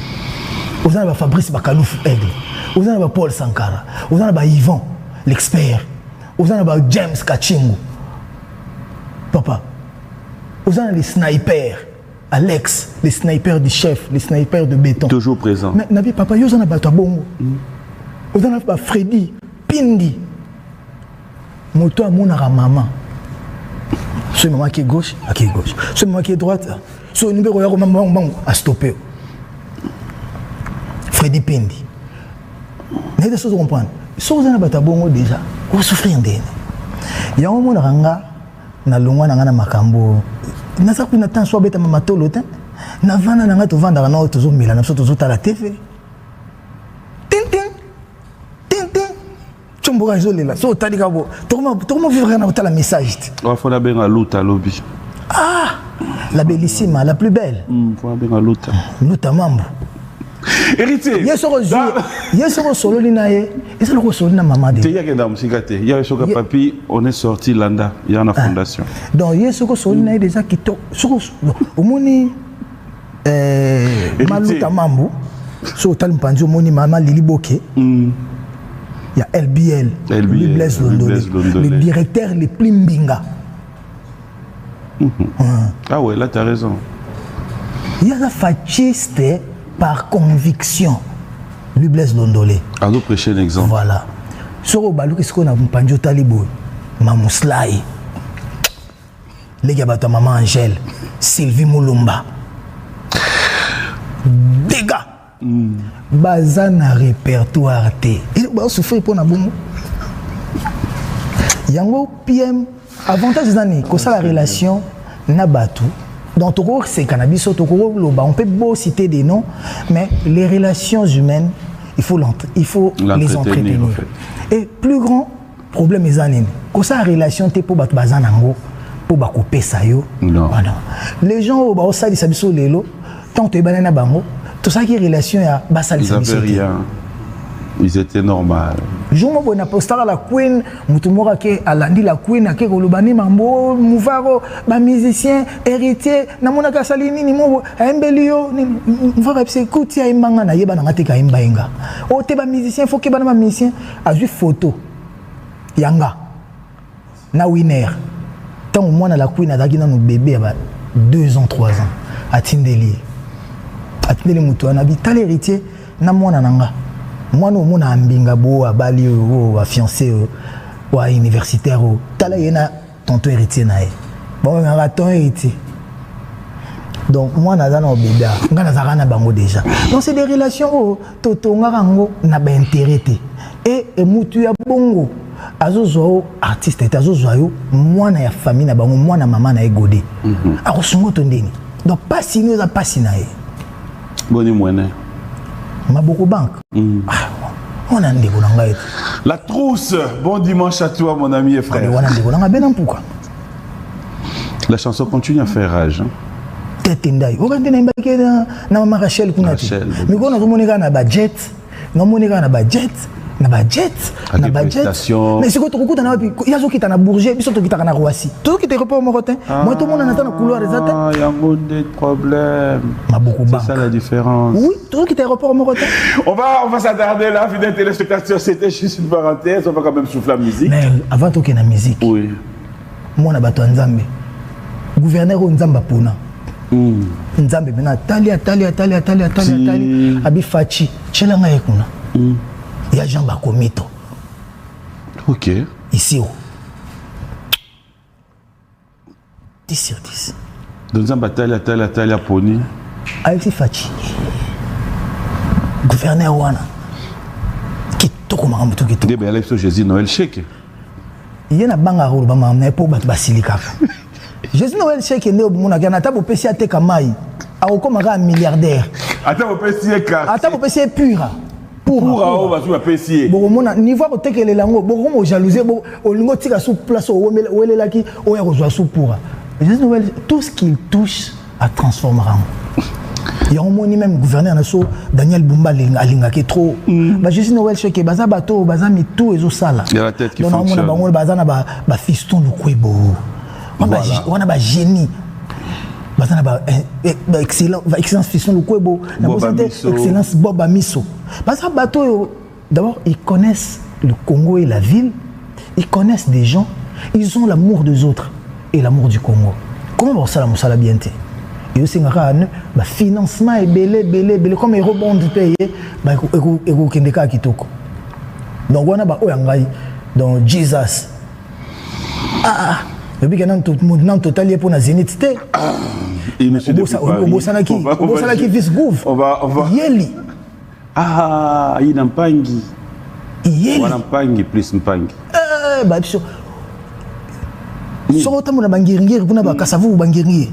Vous en avez Fabrice Bakalouf Aigle, vous en avez Paul Sankara, vous en avez Yvan l'expert, vous en avez James Kachingo. Papa, vous en avez les snipers, Alex, les snipers du chef, les snipers de béton. Toujours présent. Mais Nabi papa, vous en avez Bongo. Vous en avez Freddy, Pindi. Moto à mon maman. Ce moment qui est gauche, qui est gauche. Ce moment qui est droite, ce numéro à stopper. Freddy Pindi. Mais des choses à comprendre. Si vous avez un bongo déjà, vous souffrez d'un. Il y a un moment ranga na longwa na ngana makambo. Na sa kuna tan so beta mamatolo tan. Na vana na ngato vanda na auto zo mila na so to ta la TV. Chomboka izolela. So tali kabo. Tokoma vivre na la message. Il faut la benga luta lobby. Ah, la bellissima, la plus belle. Faut la benga luta. Luta mambo. Héritier. Yes, solo linaye. Et c'est le solo na maman de. Il y a que dans musique il y a choka papi, on est sorti Landa, il y a une fondation. Donc yes solo linaye déjà qui to. Au moni maluta mambo. So tal mpanjo moni mama Lili Boké. Il y a LBL, Louis Blaise Londolé, le directeur les plus mbinga. Ah ouais, là tu as raison. Il y a la fasciste par conviction. Louis Blaise Londolé. À nous prêcher un exemple. Voilà. Sur le balou, qu'est-ce qu'on a pour Panjo Talibo, Mamouslaï, les gars, maman Angèle, Sylvie Moulumba. Dégâts. Bazana répertoire T. Il va souffrir pour na bongo. Yango PM avantage des années que ça la relation na batu. Dans tout c'est cannabis au on peut beau citer des noms mais les relations humaines il faut les entretenir. En fait. Et plus grand problème les années que ça la relation T pour batu bazana ngo pour ba couper ça yo. Non. Voilà. Les gens au ba ça ça biso lelo tant que banana bango tout ça qui est relation à Bassali. Ils n'avaient rien. Ils étaient normaux. Je me suis posté à la Queen, Moutoumora qui a landi la Queen, à Kolobani Mambo, Mouvaro, ma musicien, héritier, Namonaka Salini, Nimo, Mbelio, Mouvara, c'est Koutia et Mangana, Yeba Nangateka Mbaenga. Oh, t'es un musicien, faut qu'il y ait un musicien, a vu photo. Yanga, na winner. Tant au moins la Queen a dagi dans nos bébés, 2 ans, 3 ans, à Tindeli. Atindeli Moutou, on habite à l'héritier, Namona Nanga. Moi, nous sommes en Mbinga, à Bali, à fiancé, à universitaire. Tala yena tonton héritier nae. Bon, on a ton héritier. Donc, moi, je suis un bébé. Je suis un bango déjà. Donc, c'est des relations. Toto, ngarango, n'a pas intérêt. Et Moutou, bongo. Azozo, artiste, azozo, moi, na famille, na bango, moi, na maman, na egodé. Alors, son mot tondeni. Donc, pas si nous, pas si nae. Boni moine. Ma beaucoup banque. On a un la trousse. Bon dimanche à toi, mon ami et frère. La chanson continue à faire rage. Tetendai. On va dire na Rachel Kunati. Mais quand on a un budget, on a un budget. Na budget, na budget. Mais c'est quoi tu écoutes na il y a ceux qui t'en a bourgé, puis ceux qui t'en a roissy. Tout qui te repart au Morotin. Moi tout le monde en attend le couloir des attentes. Ah, il y a un des problèmes. C'est ça la différence. Oui, tout qui te repart au Morotin. On va s'attarder là, fidèles téléspectateurs, c'était juste une parenthèse, on va quand même souffler la musique. Mais avant tout qu'il y ait la musique. Oui. Moi na bato Nzambe. Gouverneur Nzamba Pona. Nzambe maintenant tali. Abi Fachi, chelanga ekuna. Il y a Jean Bakomito. Ok. Ici, 10 sur 10. Donc, ça bataille à Pony. Avec Fachi. Gouverneur Wana. Qui toko marambo to qui toko. Débé Alexo Jésus Noël Chèque. Il y a un banga rouba mamna pour battre Basilika. Jésus Noël Chèque né au mona gana tabo pesi ateka mai. A comme un milliardaire. Attends, pesi ka. Attends, pesi pure. Pour avoir tu vas pesier. Bon mon niveau au teke les lango bon mo jalousie bon au lingo tika sous place au là qui au ya rejoa sous pour. Jésus Noël tout ce qu'il touche à transformera. Il y a un moment même gouverneur naso Daniel Bumba alinga qui trop. Bah Jésus Noël chez que baza bateau baza mi tout et au sala. Il y a la tête qui donc fonctionne. On a baza na ba fiston lukwebo. On a ba génie. Baza na ba excellence fiston lukwebo. Na excellence Boba Miso. Baza bateau d'abord ils connaissent le Congo et la ville. Ils connaissent des gens. Ils ont l'amour des autres et l'amour du Congo. Comment ça la musala bien té? Et aussi le financement est belé comme ils rebondent payé et kendeka kitoko. Donc on a ba oyangai dans Jesus. Depuis que dans total pour na Zénith té. Et monsieur de Bosanaki fils Gouv. On va Yeli. Ah, il n'a pas ngi. Yeli. On n'a pas ngi plus mpangi. Bah biso. Soko tamu na bangiringi kuna ba kasavu bangiringi.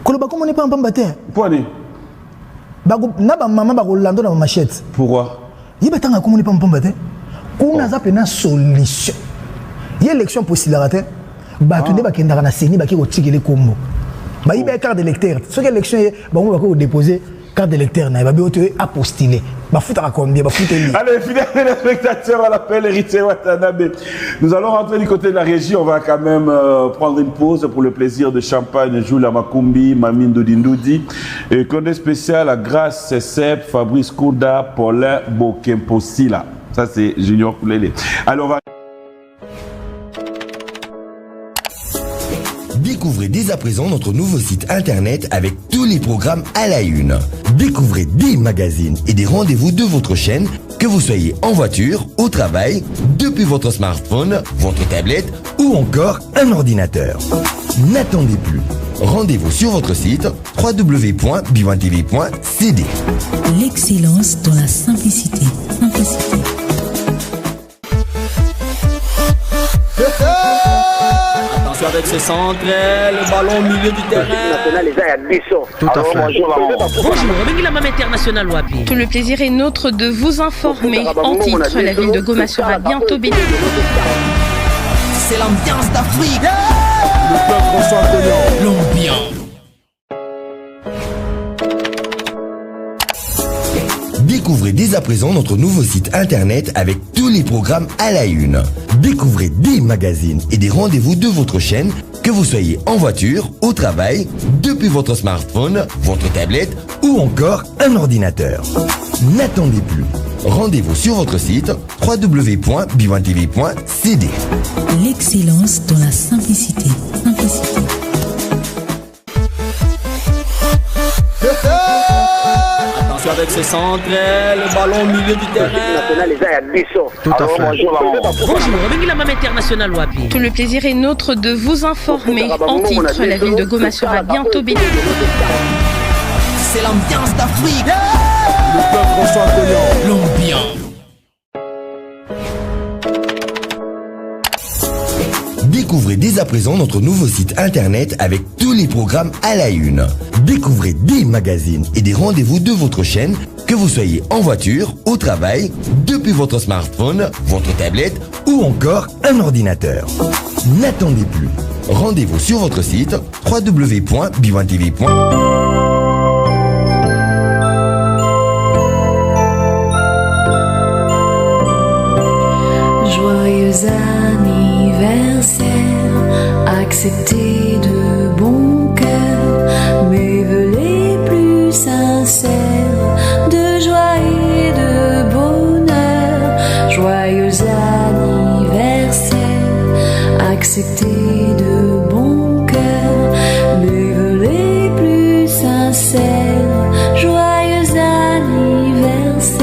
Koloba comment n'est pas en pambate. Pourquoi? Bago na ba maman bago lando na machette. Pourquoi? Yiba tanga comment n'est pas en pambate. Kuna za pena solution. Y élection possibilité. Ba tout débat kenda na seni ba ki ko tikele kombo. Ba yiba carte d'électeur. Ce que élection ba on va ko déposer carte d'électeur na ba bi oto apostiller. Ba foutara combien ba fouter. Allez, fidèles téléspectateurs, on l'appelle Héritier Watanabe. Nous allons rentrer du côté de la régie. On va quand même prendre une pause pour le plaisir de champagne. Jules Makumbi, Mamine Dodindoudi. Et condé spécial à Grace Cessep, Fabrice Kouda, Paulin Bokemposila. Ça, c'est Junior Koulele. Alors, on va. Découvrez dès à présent notre nouveau site internet avec tous les programmes à la une. Découvrez des magazines et des rendez-vous de votre chaîne, que vous soyez en voiture, au travail, depuis votre smartphone, votre tablette ou encore un ordinateur. N'attendez plus. Rendez-vous sur votre site www.b1tv.cd. L'excellence dans la simplicité. Avec ses centres, le ballon au milieu du terrain. Tout à fait. Bonjour, la même internationale Wapi. Tout le plaisir est nôtre de vous informer. En titre, la ville de Goma sera bientôt bénie. C'est l'ambiance d'Afrique. Le peuple François Collion. L'ambiance. Découvrez dès à présent notre nouveau site internet avec tous les programmes à la une. Découvrez des magazines et des rendez-vous de votre chaîne, que vous soyez en voiture, au travail, depuis votre smartphone, votre tablette ou encore un ordinateur. N'attendez plus. Rendez-vous sur votre site www.b1tv.cd. L'excellence dans la simplicité. Avec ses centres, le ballon au milieu du terrain. Tout à fait. Bonjour, la même internationale Wapi. Tout le plaisir est nôtre de vous informer. En titre, la ville de Goma sera bientôt bénie. C'est l'ambiance d'Afrique. Le peuple François Collion. L'ambiance. Découvrez dès à présent notre nouveau site internet avec tous les programmes à la une. Découvrez des magazines et des rendez-vous de votre chaîne, que vous soyez en voiture, au travail, depuis votre smartphone, votre tablette ou encore un ordinateur. N'attendez plus. Rendez-vous sur votre site www.b1tv.cd. Joyeux anniversaire, accepté de bon cœur mes vœux les plus sincères de joie et de bonheur. Joyeux anniversaire, accepté de bon cœur mes vœux les plus sincères. Joyeux anniversaire.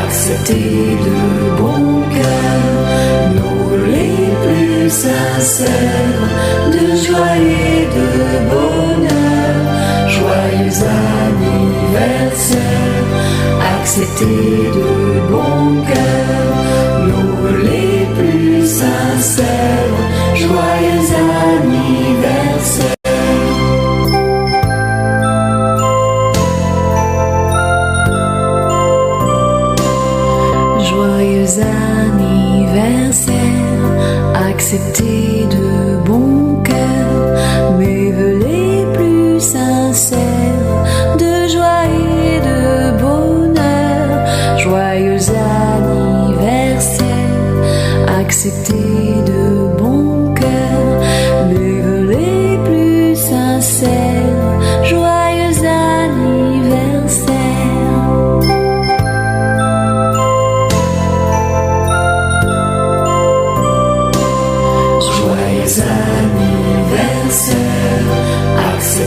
Accepté de bon cœur nos les plus sincères de joie et de bonheur. Joyeux anniversaire, accepté de bon cœur nos les plus sincères. Joyeux anniversaire.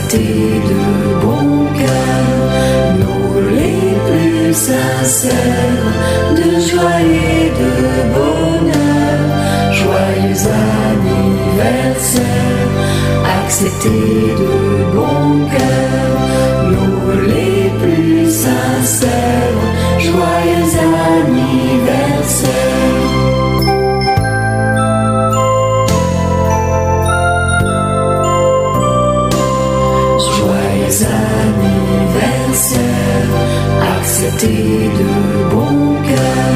accepter de bon cœur nos les plus sincères de joie et de bonheur. Joyeux anniversaire, accepter de bon cœur nos les plus sincères. Joyeux anniversaire. Anniversaire, accepter de bon cœur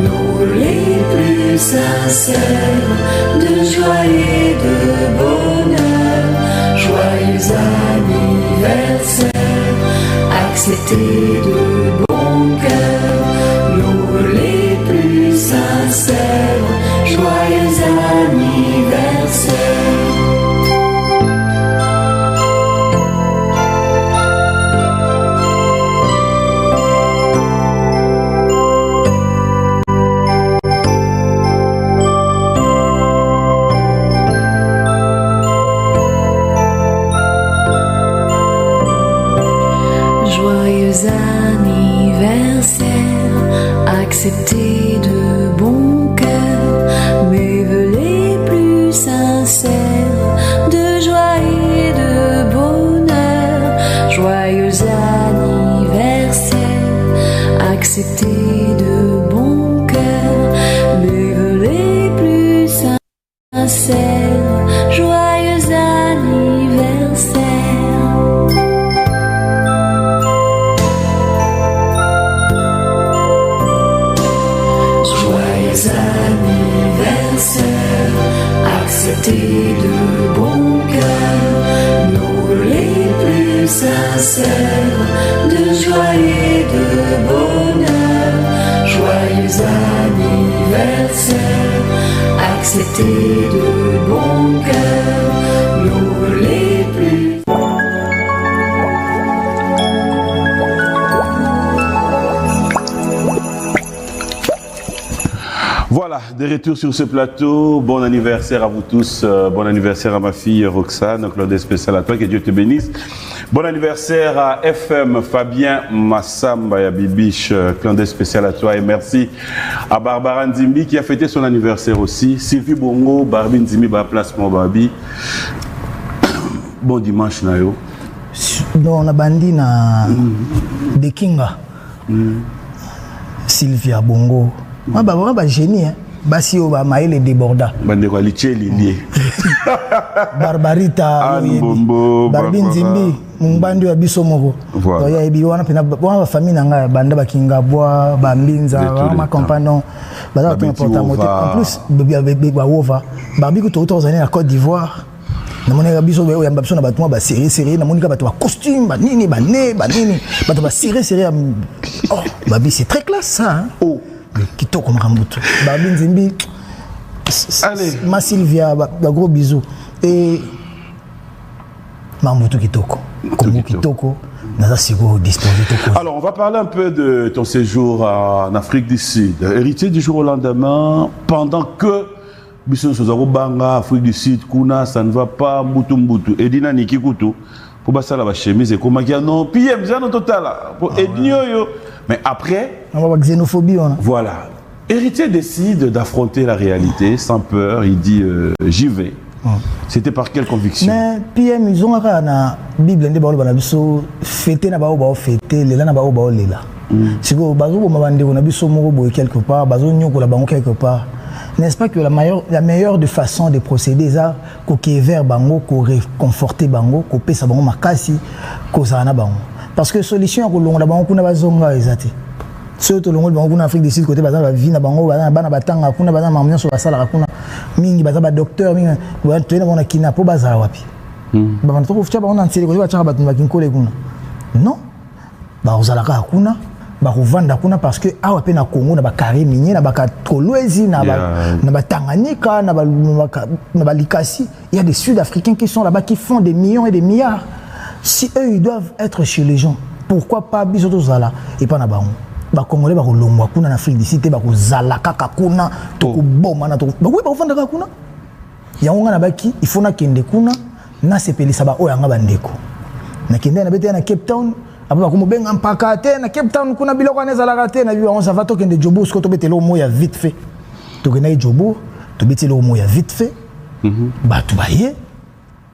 nos les plus sincères de joie et de bonheur. Joyeux anniversaire, accepter de bon cœur nos les plus sincères. Joyeux anniversaire. Accepter de bon cœur mes vœux les plus sincères de joie et de bonheur. Joyeux anniversaire, accepter de bon cœur mes vœux les plus sincères. Joyeux anniversaire. Accepter de bon cœur nos les plus sincères de joie et de bonheur. Joyeux anniversaire, accepter de bon cœur nos les plus. Voilà, de retour sur ce plateau. Bon anniversaire à vous tous. Bon anniversaire à ma fille Roxane. Donc, l'heure spécial à toi. Que Dieu te bénisse. Bon anniversaire à FM Fabien Massamba et à Bibiche. Clan spécial à toi. Et merci à Barbara Nzimbi qui a fêté son anniversaire aussi. Sylvie Bongo, Barbie Nzimbi, placement Barbie. Bon dimanche, Nayo. Donc, on a bandi na de Kinga. Sylvia Bongo. Moi, bah, génie, hein. Basi o ba maele déborda. Bande kwa licheli lié. Barbarita, Barbie Nzimbi, mbandi wa biso moko. Donc ya ebi wana pena wana famille nanga banda bakinga bois, bambinza, ma compagnon. Baza tout important moté. En plus, bébé ba wova. Barbie ko to ozana na Côte d'Ivoire. Na mona biso be ya mbabiso na batuma ba série na monika bato ba costume, ba nini, ba ne, ba nini, bato ba série. Oh, Babi c'est très classe ça, hein. Oh. Kitoko Makambutu. Barbie Nzimbi. Allez. Ma Sylvia, gros bisous. Et Makambutu Kitoko. Kongo Kitoko. Alors, on va parler un peu de ton séjour en Afrique du Sud. Héritier du jour au lendemain, pendant que Bisson Sozaro Banga, Afrique du Sud, Kuna, ça ne va pas, Mbutu. Edina Niki Kutu. Pour passer la chemise et comme non, PM, j'ai un total. Pour Ednioyo. Mais après, xénophobie, voilà. Héritier décide d'affronter la réalité sans peur. Il dit j'y vais. C'était par quelle conviction? Mais PM, ils ont la Bible, ils ont fêté, ils ont fêté, ils ont fêté. Si vous avez quelque part, quelque part. N'est-ce pas que la meilleure de façon de procéder, c'est que vers bango, que réconforter bango, que pesa bango makasi, que ça na bango. Parce que solution que l'on a bango kuna bazonga ezati. Surtout l'on bango kuna Afrique du Sud côté bazana vie na bango bana batanga kuna bazana mamnya so basala kuna mingi bazaba docteur mingi ba tena bona kina po bazala wapi. Ba bantu ko ficha ba ona nsele ko ba chaka batu bakinkole kuna. Non. Ba ozala ka kuna. Barovanda kuna parce que awa pe na Congo na ba carré minier na ba Kolwezi na ba Tanganyika na ba Likasi, il y a des Sud-Africains qui sont là-bas qui font des millions et des milliards. Si eux ils doivent être chez les gens, pourquoi pas bisoto zala et pas na ba ba Congolais ba kolongwa kuna na Afrique du Sud ba ko zala kaka kuna to ko boma na to ba oui ba vanda ka kuna ya nga na baki il faut na kende kuna na sepelisa ba oya nga bandeko. nakende na bete na Cape Town aba ko mobenga mpaka te na Cape Town kuna biloko anezala te na biwa on sava to kende Jobour ko to betelo moya vite fait to kende Jobour to betelo moya vite fait ba to baye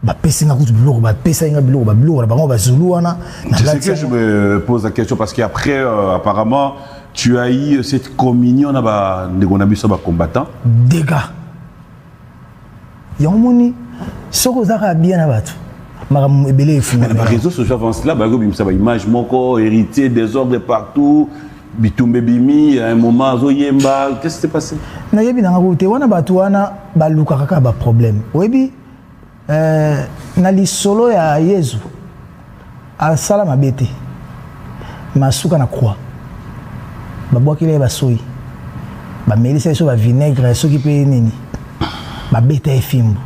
ba pesinga ko biloko ba pesinga biloko ba biloko ba ba zulu wana na là que je me pose la question parce qu'après apparemment tu as eu cette communion na ba ndeko biso ba combattant dégâts yomoni soko zaka bien na bato maram ebele efu mais les réseaux sociaux avancent là ba go bimisa ba image moko héritier désordre partout bitumbe bimi à un moment zo yemba qu'est-ce qui s'est passé na yebi na ngute wana bato wana ba luka kaka ba problème webi na lisolo ya Yesu asala mabete masuka na croix babwakile basoi ba melisa so ba vinaigre soki pe nini ba beta efimbo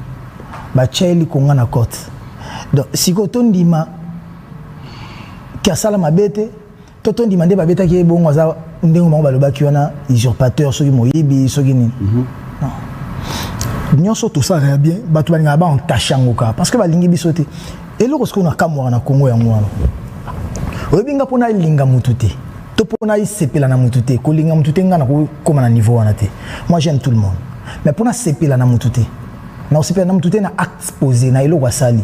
ba cheli konga na côte donc siko tondima ki asala mabete to tondima nde ba beta ki bongo za ndengo bango balobaki wana usurpateur soki moyibi soki nini non nyonso tout ça va bien bato balinga ba ontashangoka parce que balingi biso te eloko siko na kamwa na Congo yango wana oyebinga pona linga mutute to pona isepela na mutute ko linga mutute nga na ko koma na niveau wana te moi j'aime tout le monde mais pona sepela na mutute na sepela na mutute na acte posé na eloko asali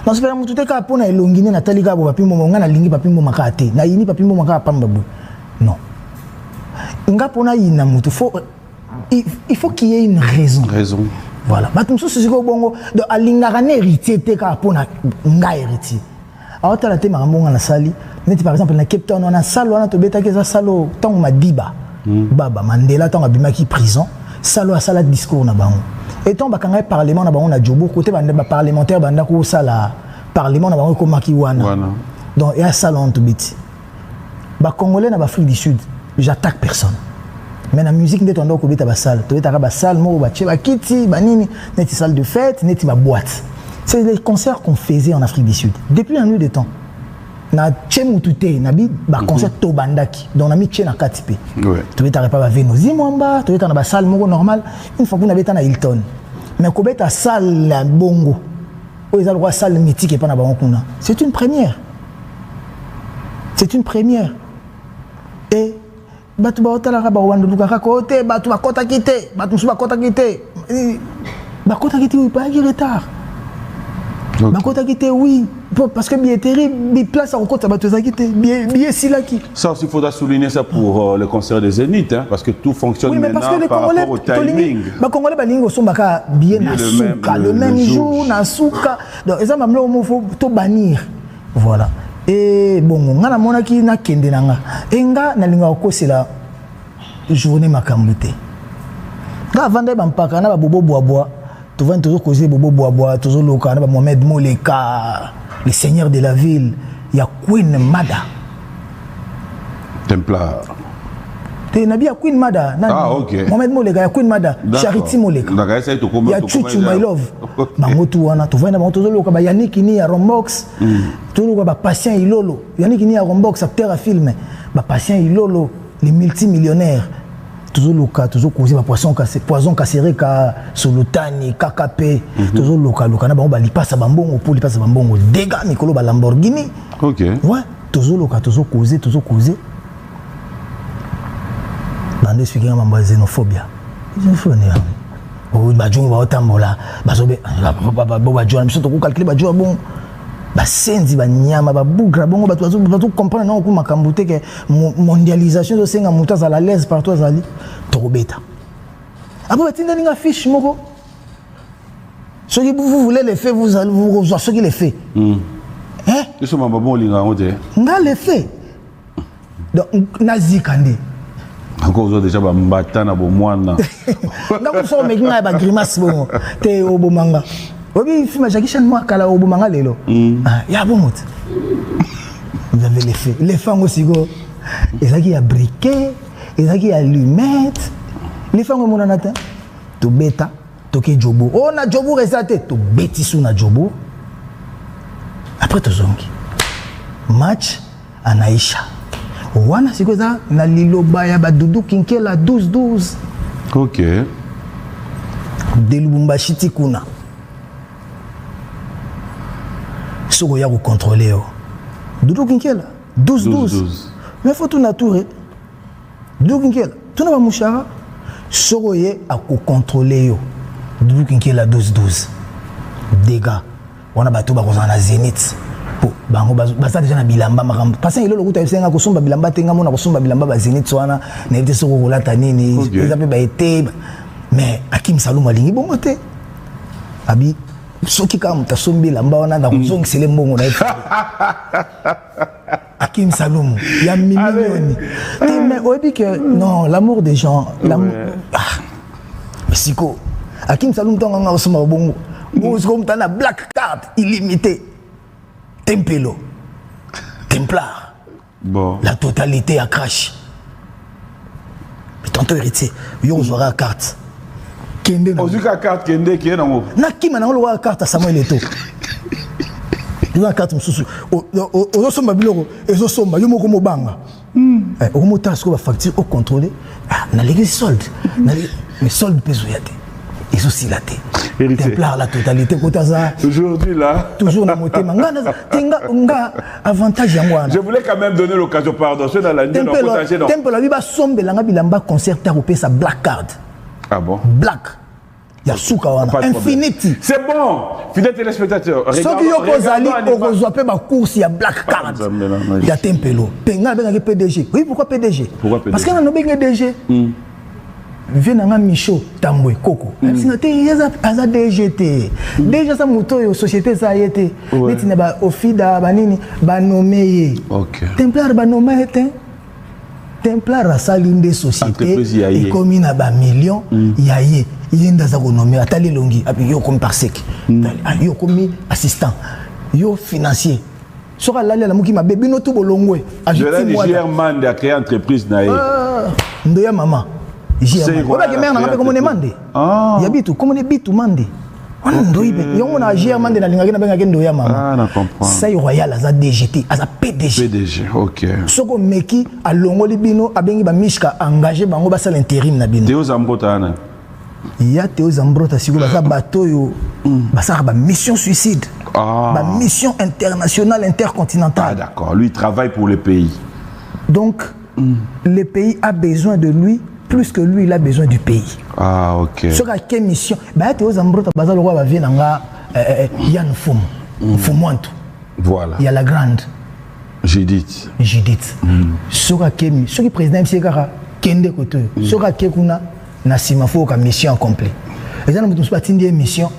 na sepela na mutute ka pona elongine na talika bo bapimbo nga na lingi bapimbo makate na yini bapimbo makaka pamba bu non nga pona ina mutu il faut qu'il y ait une raison. Voilà. Bah tout ça c'est quoi bongo de alingara héritier te ka pona nga héritier. Alors tu as la thème marambo na sali, neti par exemple na Cape Town on a salo on a to beta ke za salo tant madiba. Baba Mandela tant abimaki prison, salo a sala discours na bango. Et tant ba kanga parlement na bango na Jobour côté ba parlementaire banda ko sala parlement na bango ko maki wana. Donc il y a salon to biti. Ba congolais na ba Afrique du Sud, j'attaque personne. Mais la musique n'est pas encore comme la salle. Tu as la salle, kiti, banini, neti salle de fête, neti ma boîte. C'est les concerts qu'on faisait en Afrique du Sud depuis un lieu de temps. Na tchemutute, na bi ba concert tobandaki. Donc na mi tche na katipe. Tu as pas Venozi Mwamba, tu as na salle moko normal. Une fois qu'on avait na Hilton. Mais qu'on beta salle la bongo. O ils ont salle mythique et pas na bankuna. C'est une première. C'est une première. Et batu ba hotela ka ba wanda luka côté batu ba kota kité batu ba kota kité oui pas de retard ba kota kité oui parce que billetterie bi place à kota batu za kité billet silaki ça aussi faudra souligner ça pour le concert des Zénith hein, parce que tout fonctionne oui, maintenant par rapport au timing ba congolais ba lingo somba ka billet na souka le même jour na souka donc ça même là faut to bannir voilà. Et bon, on a mon aki na kende nanga. Enga na linga okosela journée makambute. Ga vande ba mpaka na ba bobo bois. Tu vas toujours causer bobo bois, toujours loka na ba Mohamed Moleka, le seigneur de la ville, ya Queen Mada. Templar. Te nabi ya Queen Mada. Ah OK. Mohamed Moleka ya Queen Mada, Charity Moleka. D'accord, ça to comment ya Chuchu my love. Bango tu wana tu vanda bango toujours loka ba Yannick ni ya Rombox. Tout le patient Ilolo, Yannick ni a Rombox acteur à film, patient Ilolo, les multimillionnaires, toujours local, toujours causé poison casséré ka solotani, KKP, toujours local, na ba li passe bambongo pour li passe bambongo, dégâts Nicolo ba Lamborghini. OK. Ouais, toujours local, toujours causé. Bande expliquer ma xénophobie. Xénophobie. Oh ba jongo ba otambola, ba zobe ba jona biso to ko calculer ba jona bon. Basenzi banyama babugra bongo batu comprendre non ko makambute que mondialisation de senga muta za la l'aise partout azali tokobeta abo batinda ninga fiche moko ce que vous voulez les faire vous allez vous ce qui les fait hein eso mamba bon linga ngote nga les fait donc nazi kande encore vous déjà ba mbata na bo mwana nga so mekinga ba grimace bon te obomanga obi film Jackie Chan moi kala obomanga lelo ya bon vous avez les femmes aussi go ezaki ya briquet ezaki ya allumette les femmes mon anata to beta to ke jobo on a jobo resate to beti sou na jobo après to zongi match anaisha wana sikoza na liloba ya ba dudu kinkela 12-12 OK de Lubumbashi tikuna soko ya ko contrôler Doudou Kinkela 12-12. Mais il faut tout naturer. Doudou Kinkela, tout n'a pas mouchara. Soroye a contrôler yo. Doudou Kinkela 12-12. Dégâts. On a battu na Zénith. Bango basa déjà na bilamba makambo. Parce que le route a kosomba bilamba tenga mona kosomba bilamba ba Zénith wana na été soko kolata nini. Ils appellent ba été. Mais Hakim Saloum alingi bongo te. Abi soki ka muta sombi lamba wana na kozongi sele mbongo na Hakim Saloum ya millioni. Mais on dit que non, l'amour des gens, l'amour Siko. Hakim Saloum tonga nga kosomba bongo. Bongo comme tana black card illimité. Tempelo. Templar. Bon. La totalité à crash. Mais tantôt héritier, yo aura carte. Kende na. Ozuka carte kende qui est dans. Na kima na lo carte à Samuel Eto'o. La carte msusu. O somba biloko, ezo somba yo moko mobanga. O mo tasko ba facture au contrôler. Na l'église solde. Mais solde peso yate. Ezo silaté. Templar la totalité kotaza. Aujourd'hui là. Toujours na motema. Nga avantage yango. Je voulais quand même donner l'occasion pardon. C'est dans la nuit on partager non. Templar biba sombe langa bilamba concert ta repé sa black card. Ah bon? Black. Il y a Souka wana. Infinity. C'est bon. Fidèles téléspectateurs. Ceux qui ont posali au reçoit ma course il y a black card. Il y a Tempelo. Penga benga PDG. Oui, pourquoi PDG? Parce que na benga PDG. Venanga Michaud Tambwe Koko. Sinate aza DGT. Déjà sa moto yo société ça yete. Metina ba ofida ba nini ba nommé. OK. Templar ba nommé était. Templar a salinde société et comme na ba millions yaye. Yenda za ko nommé atali longi abi yo comme parsec. Yo comme assistant. Yo financier. Sora la la muki ma bébé no to bolongwe. Ajouter moi. German de créer entreprise na ye. Ndoya maman. Oba ke mère na comme on demande. Ya bitu comme on bitu mande. On ndoibe. Yo na German na linga na benga kendo ya maman. Ah na comprendre. Ça royal aza DGT, aza PDG. PDG, OK. Soko meki a longoli bino abengi ba mishka engagé bango ba sala intérim na bino. Théo Zambrota na. Ya Théo Zambrota siko ba bateau yo ba sa ba mission suicide. Ba mission internationale intercontinentale. Ah d'accord, lui il travaille pour le pays. Donc le pays a besoin de lui plus que lui il a besoin du pays. Ah OK. Sur quelle mission? Ba Théo Zambrota ba le roi ba vient nga Yann Foum. Foumantou. Voilà. Il y a la grande Judith. Sur quelle mission? Sur président MCK Kende Koto. Sur quelle kuna na simafo ka mission complet. Et ça nous pas tindi mission.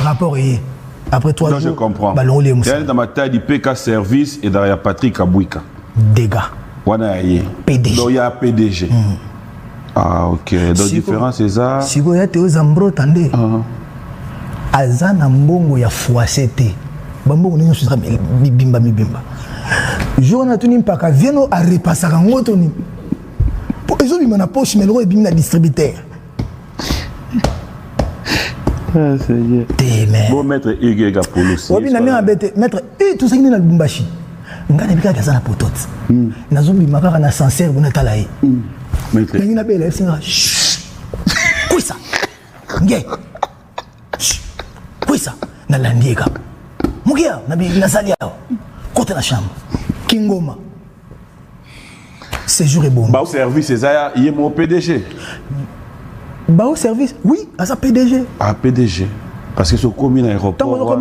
Rapport est après 3 jours. Je comprends. Ballon les moussa. Dans ma taille du PK service et derrière Patrick Abouika. Dégâts. Wana yé. PDG. Donc il y a PDG. Ah OK. Donc différence c'est ça. Si vous êtes aux ambro tandé. Azana mbongo ya foisete. Bambongo ni sera bimba. Jour na tuni mpaka vieno a repasser ngoto ni. Ils ont mis ma poche mais le bimna distributeur. Ah c'est bon maître Igega Polosi. Obi na mena bete maître tout ça ni na Lubumbashi. Ngana bika kaza na potote. Na zombi makaka na sincère bona talaye. Maître. Ni na bela singa. Quoi ça? Nge. Quoi ça? Na landieka. Mugia na bi na salia. Côté la chambre. Kingoma. Séjour est bon. Bah au service c'est ça, il est mon PDG. Bah au service, oui, à sa PDG. Ah PDG. Parce que ce commune aéroport.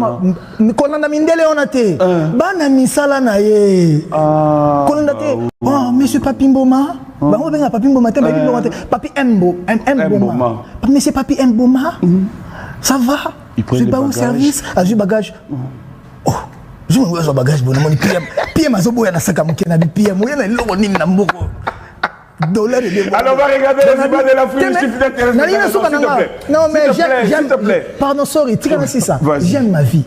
Kolanda mindele on a été. Bana misala na ye. Kolanda te. Oh monsieur Papi Mboma. Bah on venga Papi Mboma te Papi Mboma. Monsieur Papi Mboma. Ça va? Je vais pas au service, à du bagage. Oh. Je me vois bagage bon mon PM azobo ya na saka mukena bi PM ya na loko nini na mboko. Dollar et des. Alors on va regarder les images de la flûte. Non mais j'aime. Pardon, sorry, tu connais ça. J'aime ma vie.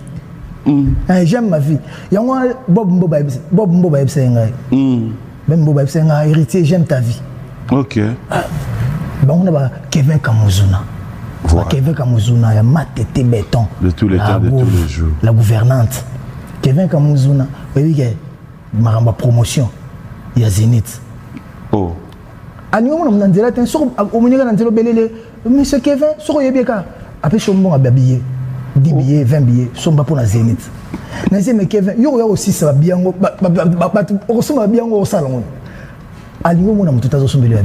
J'aime ma vie. Yango Bob Mboba ebse ngai. Même Mboba ebse ngai héritier, j'aime ta vie. OK. Bah on a Kevin Kamuzuna. Voilà. Kevin Kamuzuna ya matete béton. De tous les temps, de tous les jours. La gouvernante. Kevin Kamuzuna, oui, maramba promotion. Il y a Zénith. Oh. Animo na nzela ten so omunyeka na nzela belele monsieur Kevin so yebeka après chombon ababiyé 10 billets, 20 billets, somba pour la Zénith. Mais Kevin, il y a aussi ça bien, au salon. Alingo mon tout à billet.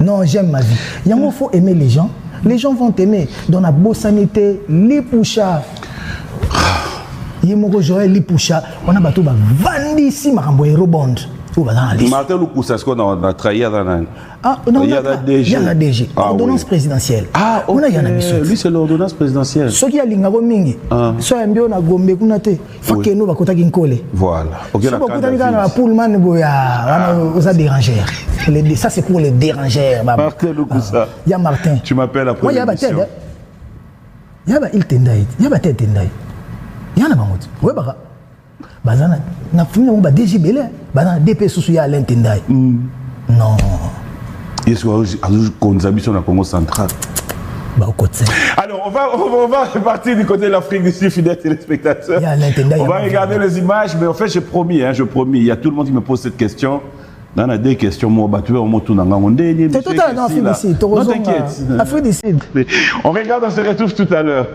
Non, j'aime ma vie. Il faut aimer les gens. Les gens vont t'aimer. Dans la bosanité, les poucha. Yemoko Joël les poucha. On a bateau vandi ici marambo et rebond. Martin Loukoussa, est-ce qu'on a trahi dans la... Ah, non, il y a la DG. Ordonnance présidentielle. Ah, ok. Lui, c'est l'ordonnance présidentielle. Ce qui a l'ingago mingi. Ce qui a mbio na gombe kunate. Faut que nous bakota kinkole. Voilà. Ok, la candidature. Pullman boya, on a dérangeur. Ça c'est pour les dérangeurs. Martin Loukoussa. Il y a Martin. Tu m'appelles après. Oui, il y a Batel. Il y a il tendai. Il y a Batel tendai. Il y en a bangot. Oui, baka. Bazana na fini on ba DG belé. Bazana DP sous ya l'intendai. Non. Est-ce qu'on a mis sur la Congo centrale? Alors, on va repartir du côté de l'Afrique du Sud, fidèles téléspectateurs. On va regarder les images, mais en fait, j'ai promis, il y a tout le monde qui me pose cette question. Dans les deux questions, moi, tu vas tout dans le c'est tout à l'heure, non, t'inquiète. Afrique du Sud. On regarde, on se retrouve tout à l'heure.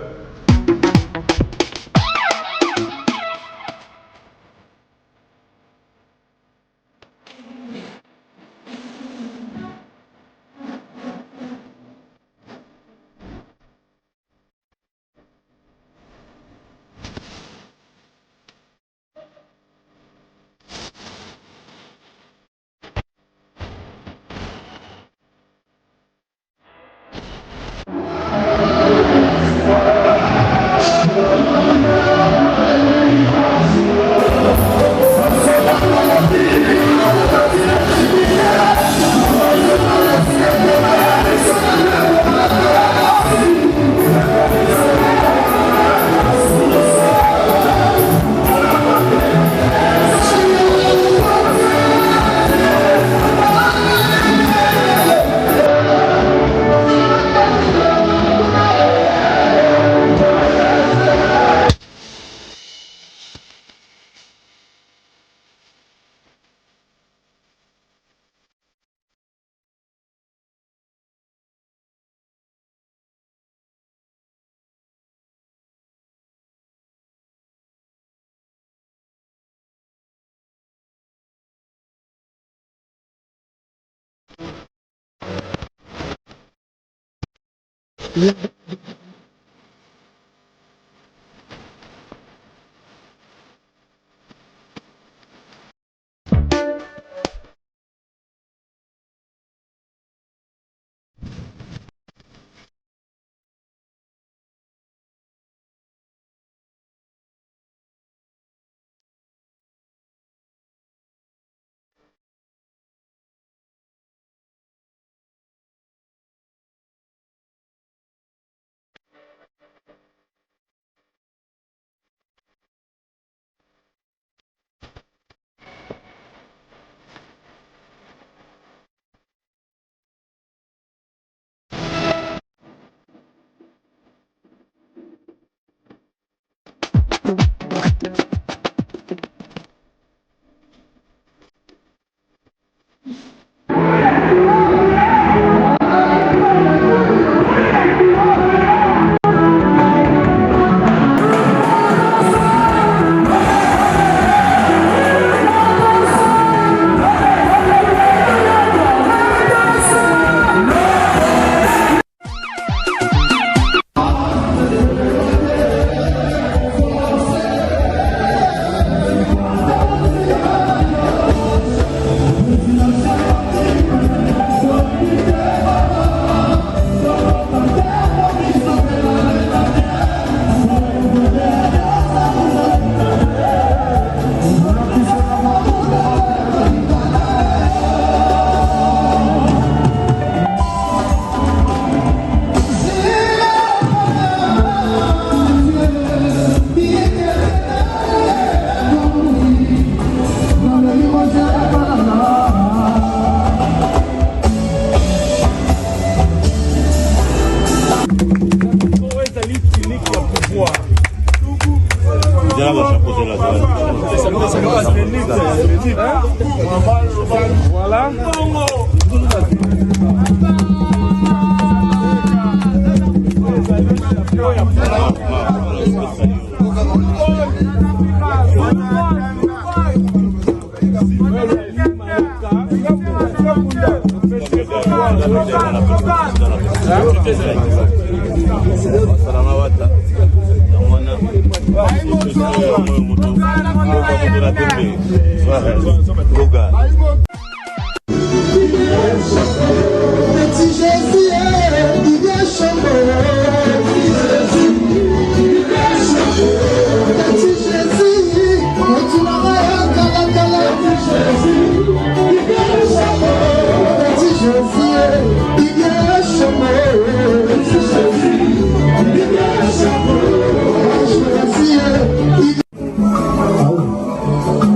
Voilà.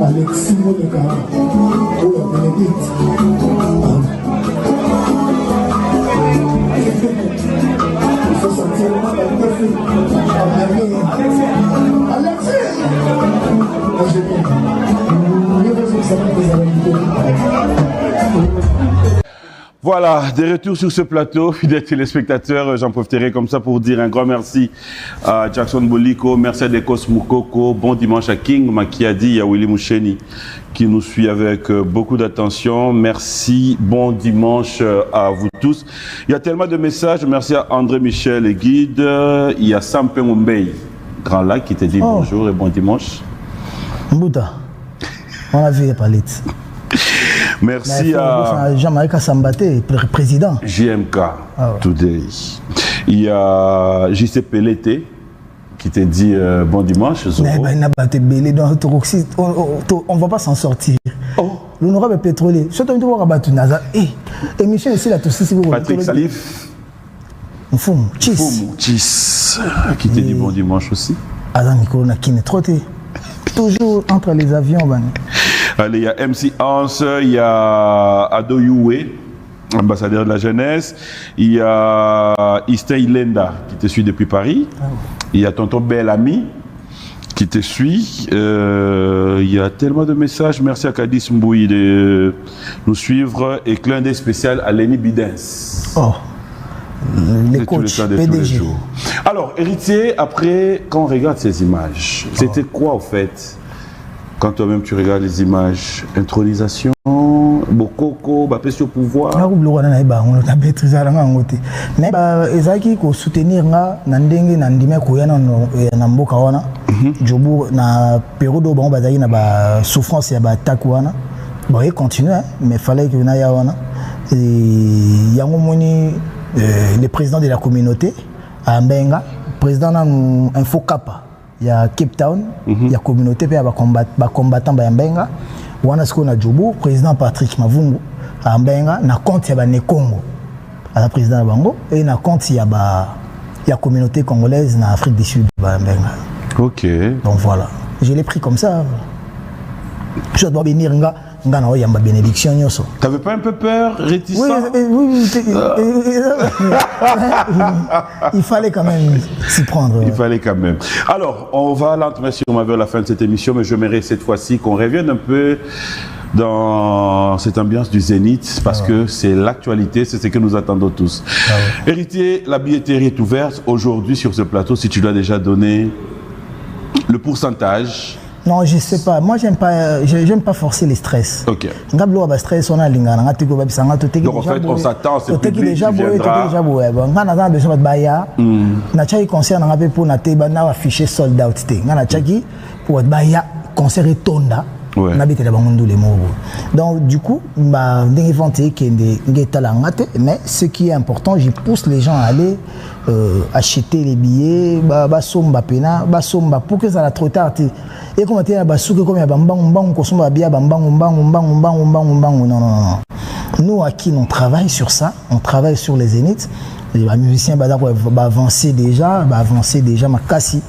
Alexis Moneka, Oya Benedict. Il faut sentir le mal à Alexis. Moi j'ai Voilà, de retour sur ce plateau, fidèles téléspectateurs, j'en profiterai comme ça pour dire un grand merci à Jackson Boliko, merci à Dekos Moukoko, bon dimanche à King Makiadi et à Willy Moucheni qui nous suit avec beaucoup d'attention. Merci, bon dimanche à vous tous. Il y a tellement de messages, merci à André Michel et Guide, il y a Sampé Mumbei, Grand Lac qui te dit bonjour et bon dimanche. Mbouta, on a vu les palettes. Merci à Jean-Marie Sambaté, président. JMK Today. Il y a JC Pelleté qui te dit bon dimanche. On ne va pas s'en sortir. L'honorable pétrolier. Émission ici, là, tout ça, Patrick Salif. Mfoum, Chis. Qui te dit bon dimanche aussi. Adam Nicolas qui est trotté. Toujours entre les avions. Allez, il y a MC Hans, il y a Ado Youé, ambassadeur de la jeunesse. Il y a Istey Lenda qui te suit depuis Paris. Il y a Tonton Bellamy qui te suit. Il y a tellement de messages. Merci à Kadis Mbouy de nous suivre. Et clin d'œil spécial à Lenny Bidens. Les coachs, PDG. Alors, héritier, après, quand on regarde ces images, c'était quoi au fait? Quand toi-même tu regardes les images, intronisation, Bokoko, Bapé au pouvoir. Mais ezaki ko soutenir nga nandenge nandime koyana na mboka wana. Jobu na période où bazaki na ba souffrance ya ba attaque wana. Bon, il continue mais fallait que na ya wana. Et yango moni le président de la communauté à Mbenga, président na Info Kappa. Il y a Cape Town, il y a communauté, il y a des combattants à Mbenga. On a ce qu'on a Djobo, président Patrick Mavungu à Mbenga, na compte il y a ne Congo à la président Bango et na compte il y a la communauté congolaise en Afrique du Sud à Mbenga. Ok. Donc voilà, je l'ai pris comme ça. Je dois venir il y a ma bénédiction. T'avais pas un peu peur, réticent? Oui. Il fallait quand même s'y prendre. Il fallait quand même. Alors, on va lentement vers la fin de cette émission, mais j'aimerais cette fois-ci qu'on revienne un peu dans cette ambiance du Zénith, parce que c'est l'actualité, c'est ce que nous attendons tous. Héritier, la billetterie est ouverte aujourd'hui sur ce plateau. Si tu dois déjà donner le pourcentage. Non, je sais pas. Moi, j'aime pas forcer les stress. Ok. Donc en fait, on s'attend, c'est public qui viendra. Donc du coup, mais ce qui est important, je pousse les gens à aller acheter les billets, pour que ça la trop tard. Et comment tu nous à qui on travaille sur ça, on travaille sur les zéniths. Les musiciens vont avancer déjà, ma cassi.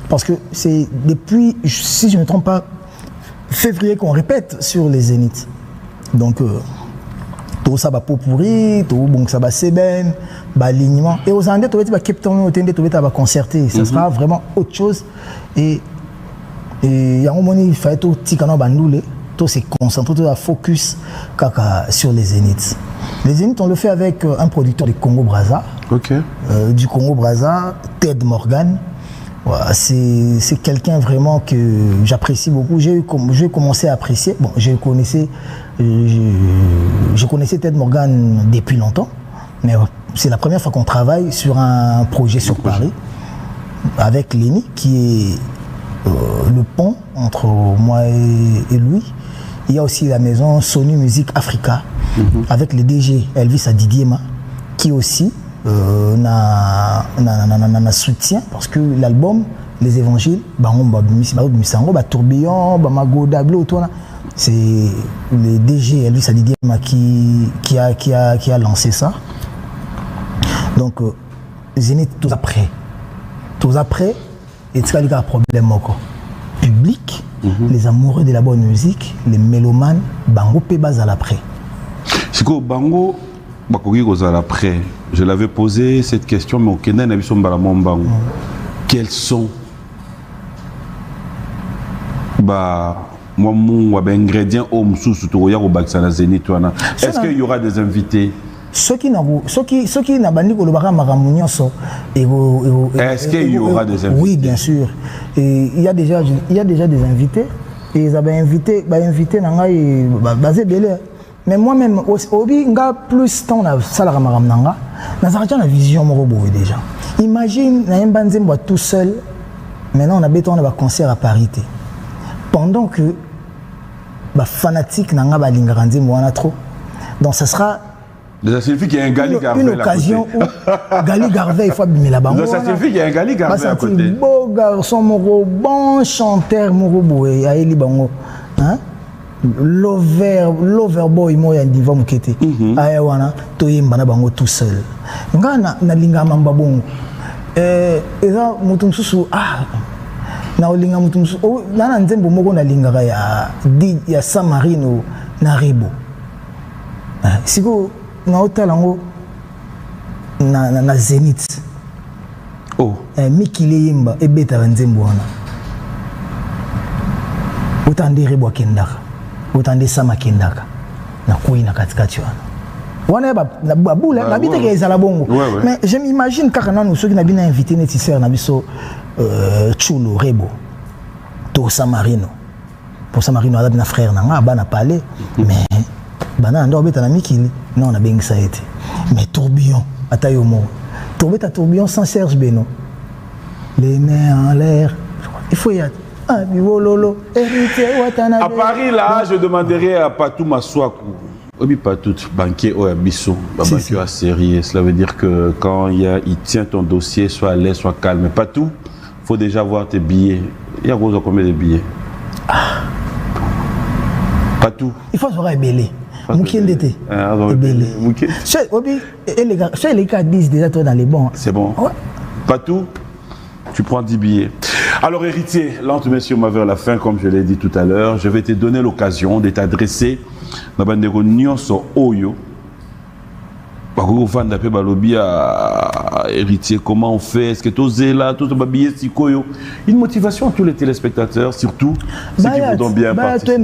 Parce que c'est depuis, si je ne me trompe pas, février qu'on répète sur les zéniths. Donc tout ça va pour pourri, tout bon ça va seben, alignement. Et aux Andes, tu vas Cape Town, tu vas concerter. Ça sera vraiment autre chose. Et il y a un moment il faut tout ticano bandoulé, tout se concentrer, tout à focus sur les zéniths. Les zéniths on le fait avec un producteur du Congo Brazza. Ok. Du Congo Brazza, Ted Morgan. Voilà, c'est quelqu'un vraiment que j'apprécie beaucoup. J'ai commencé à apprécier. Bon, je connaissais Ted Morgan depuis longtemps, mais c'est la première fois qu'on travaille sur un projet sur Paris avec Lenny, qui est le pont entre moi et lui. Il y a aussi la maison Sony Music Africa avec le DG Elvis Adidiema, qui aussi na soutien, parce que l'album Les Évangiles, tourbillon, c'est le DG Elvis Adidiema qui a lancé ça. Donc Zénith tous après, et c'est un problème encore public. Les amoureux de la bonne musique, les mélomanes, bango pe bazal après. Siko bango bakogi kozala après. Je l'avais posé cette question, mais au Kenya na biso mbala bango. Quels sont ingrédients au msusu to ya ko bakisa na Zénith wana? Est-ce qu'il y aura des invités? Ceux qui n'a bandi ko lobaka makambo nyonso est-ce qu'il y aura des invités? Oui, bien sûr. Et il y a déjà des invités, et ils avaient invité nanga basé belé. Mais moi-même obi nga plus temps na salara makambo nanga na la vision moko boye déjà. Imagine na mbanzembo tout seul. Maintenant on a béton na concert à parité. Pendant que fanatique nanga balingaka nzembo wana trop. Donc ça sera ça signifie qu'il y a un Gali Garvey. Une occasion où Gali Garvey, il faut abîmer la banque. Ça signifie qu'il y a un Gali Garvey à côté. Beau garçon, bon chanteur, Moroboé, Aïli Bango. L'overboy, moi, il y a un divan moukété. Aïwana, Toyembana Bango tout seul. Nga na linga mamba bongo. Et là, Moutoumsou, na linga Moutoumsou. Là, na nzembo moko na linga ya Samarino na Rebo. Siko na otalango na Zénith. Mikile yimba ebeta nzembo wana. Otande Rebo kendaka. Otande Sama kendaka. Na koi na katikati wana. Wana ba bula na biteke ezala bongo. Mais je m'imagine kaka nanu ceux qui na bina invité nétisser na biso Chulo Rebo to Samarino. Pour Samarino ala bina frère nanga bana parler mais bana ndo beta na mikili non on a bien ça été. Mais tourbillon atayomo. Tourbillon sans Serge Beno. Les mains en l'air. Il faut y aller. À Paris, là, je demanderai à Patou Maswaku. Obi Patou, banquier au Abisso, banquier à série. Cela veut dire que quand il tient ton dossier, soit à l'aise, soit calme. Patou, il faut déjà voir tes billets. Il y a combien de billets? Patou. Il faut voir Ebélé. Mouki Ndete. Ebélé. Les gars disent déjà toi dans les bons. C'est bon. Patou, tu prends 10 billets. Alors héritier, lente messieurs, ma vers la fin, comme je l'ai dit tout à l'heure, je vais te donner l'occasion de t'adresser à Bandego Nyonso Oyo. Héritier, comment on fait? Est-ce que tu oses là, tout le billet Sikoyo? Une motivation à tous les téléspectateurs, surtout ceux qui voudront bien participer.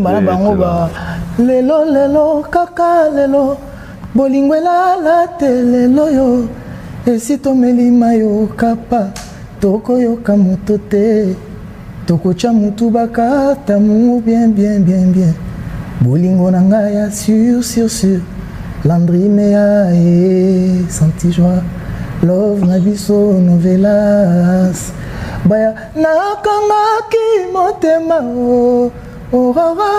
Lelo, kaka, lelo, bolingwela la telelo yo, esito melima yo kapa. Toko yoka moto te, toko cha mutu bakata mu bien. Bolingo nanga ya sûr. Landry mea e senti joie, love na biso novelas. Baya nakanga ki motema orara,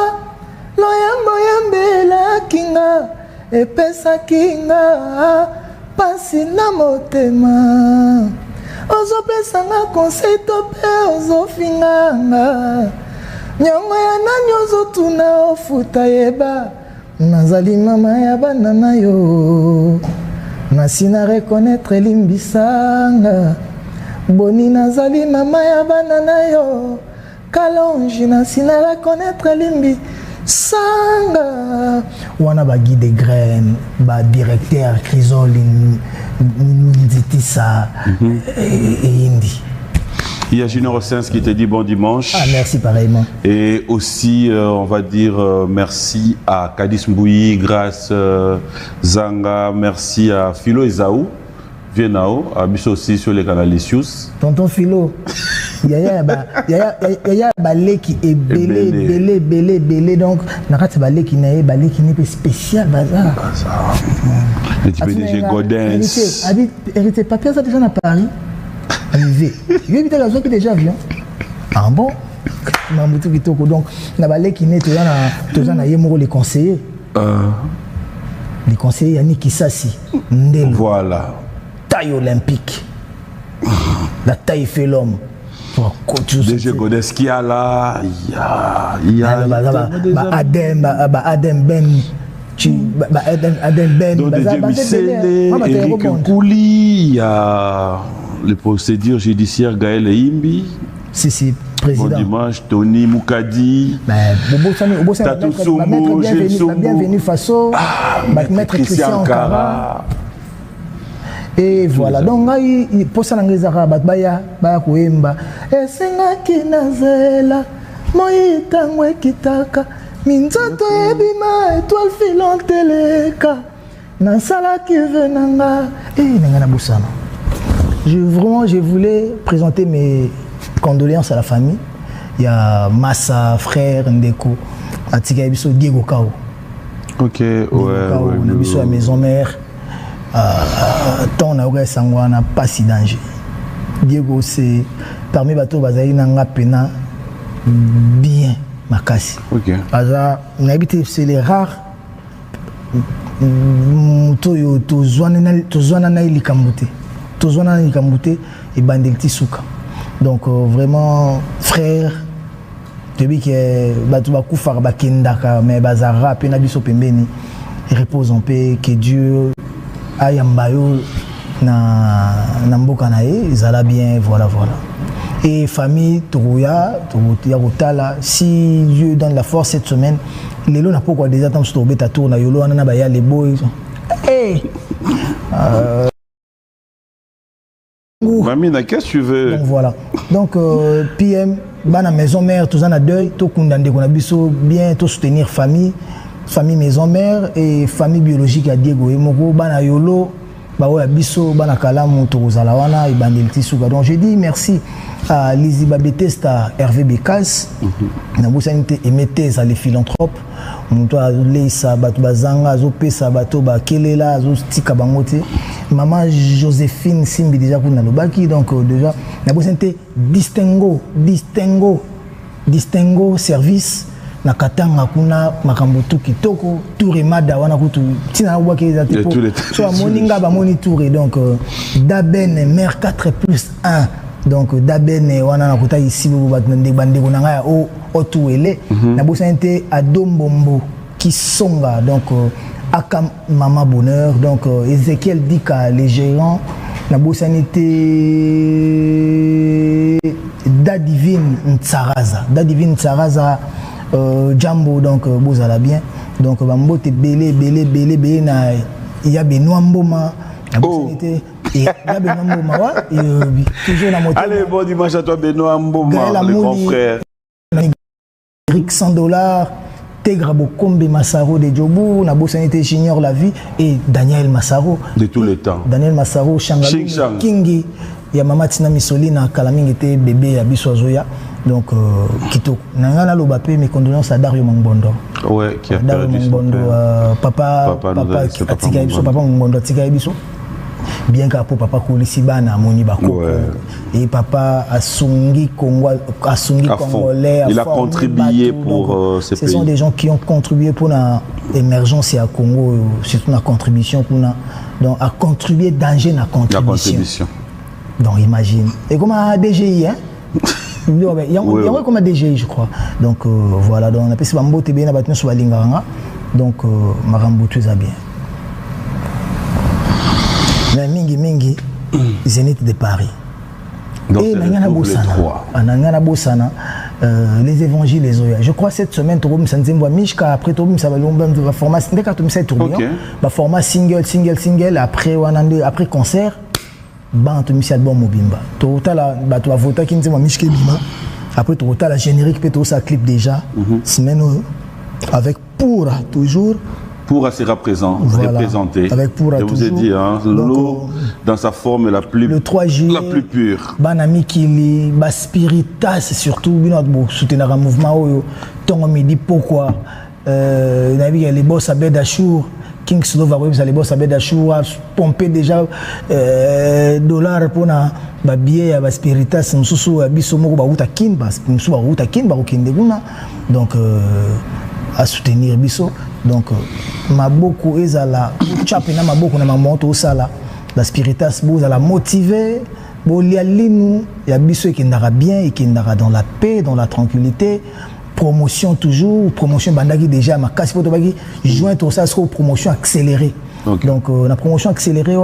loyambo yambela kinga, epesa kinga, pasi na motema. Ozo pesanga conseil tope ozo finganga nyongo ya nani ozo tuna ofuta yeba nazali mama ya bana na yo nasina reconnaître limbisanga boni nazali mama ya bana na yo kalonji nasina reconnaître limbi sanga wana ba guide graine ba directeur Crisol Nditissa et Indi. Il y a Junior Sens qui te dit bon dimanche. Merci pareillement. Et aussi, on va dire merci à Kadis Mbouyi, Grâce Zanga, merci à Philo Ezaou, Vienao, à Bisso aussi sur les canaux Licius. Tonton Philo. Yaya balé qui est belé donc nakati balé qui n'est spécial bazar. Le PDG Godens. Hérité papier ça déjà à Paris. Arrivé. Il évite la zone qui déjà avion. Ah bon? Mamoutou kitoko donc na balé qui n'est toujours na yemoro les conseillers. Les conseillers Yannick Kissassi. Ndelo. Voilà. Taille olympique. La taille fait l'homme. DG Godès qui a là, il y a Adem Ben, Adem Ben, Eric Kouli, il y a le procédure judiciaire Gaël Imbi. Si, président. Bon dimanche, Tony Moukadi. Tatou Soumou, bienvenue Faso, maître Christian Ankara. Et voilà, donc il pose ça dans les arabes, baya koemba. Et sengaki nazela, moita ngwe kitaka, minzoto ebima étoile filante teleka, nansala ki venanga. Et nangana busana. Je voulais présenter mes condoléances à la famille. Il y a Massa, frère Ndeko, Atika Ebiso, Diego Kao. Ok, ouais. On a vu à la maison mère. Tant on a sangwana pas si danger. Diego c'est parmi bateaux bazali nanga pena bien makasi. Ok. Baza on habite c'est les rares moto to zwana na ilikambute. To zwana na ilikambute et bandelti suka. Donc vraiment frère depuis que bateau ba kufara ba kendaka mais bazara pena biso pembeni repose en paix que Dieu ayambayo na mboka na ye ezala bien voilà et famille Touya Rotala si Dieu donne la force cette semaine lelo na pourquoi déjà temps sur beta tour na yolo na ba ya les boys Mamina, qu'est-ce que tu veux? Donc voilà. Donc PM bana maison mère tous en a deuil to kundande ko na biso bien to soutenir famille maison mère et famille biologique à Diego et Moko bana yolo baoya biso bana kalamu tozala wana et bandelti suka. Donc je dis merci à Liziba Betesta Hervé Bekas na bosanité emettez à les philanthropes muto leisa bato bazanga zo pesa bato ba kelela zo tika bangote maman Joséphine Simbi déjà pour na lobaki donc déjà na bosanité distingo service na katanga kuna makambutu kitoko touré mada wana kutu tina waki za tipo so moninga ba moni touré donc daben mère 4+1 donc daben wana na kuta ici bo batande bande kunanga ya o tuele na bosante adombombo kisonga donc aka mama bonheur donc Ezekiel Dika les gérants na bosanité Dadivine Ntsaraza Jambo donc bozala bien donc bambote belé na il y a Benoît Mboma il y a Benoît Mboma toujours na moto. Allez bon dimanche à toi Benoît Mboma le grand frère. Eric $100 Tegra Bokombe Massaro de Djobu na bosanité junior la vie et Daniel Massaro de tous les temps. Daniel Massaro Shangalou Kingi ya mama Tina Missolina Kalamingi était bébé à Biswazoya. Donc, Kito, Nangana Lobapé, mes condoléances à Dario Mangbondo. Ouais, qui a Dario perdu Mangbondo, papa Atika Ebiso, papa Mangbondo Atika Ebiso. Bien qu'après papa Koulissiba na Moni Bako. Et papa Asungi Congolais. Il a contribué pour ces pays. Ce sont des gens qui ont contribué pour l'émergence à Congo, surtout la contribution pour donc à contribuer danger na contribution. Donc imagine. Et comme un DGI, hein? Il y a comme un DGI, je crois. Donc voilà, donc on a passé Bambo TB na battu sur Balinganga. Donc Marambo tout ça bien. Mais mingi Zénith de Paris. Donc et Nangana Bossana, les évangiles les oya. Je crois cette semaine Tobom Sanzembo Mishka après Tobom ça va le format dès que Tobom ça tourne. Ba format single après concert. Ban to misi album mobimba to tala ba to vota ki nzema mishke bima après to tala générique peut to ça clip déjà semaine avec pour toujours Pourra sera présent, représenté. Avec Pourra je vous ai dit, hein, l'eau dans sa forme la plus, le 3 juillet, la plus pure. Banami Kili, Spiritas, surtout, soutenir un mouvement, Tongo Midi, pourquoi les boss à Bedachour, King Slova, les boss à Bedachour, pomper déjà dollars pour na billet à Spiritas, Moussou, Bissomo, Baouta Kimba, Moussou, Baouta Kimba, donc à soutenir Bisso. Donc, Maboko ezala, Chapina Maboko na mamoto sala, la Spiritas Bouz la motiver, Bolia Linou, il y a Bisso qui n'aura bien et qui n'aura dans la paix, dans la tranquillité. Promotion toujours, promotion Bandagi déjà, ma casse pour Tobagi, joindre ça sera promotion accélérée. Okay. Donc, la promotion accélérée,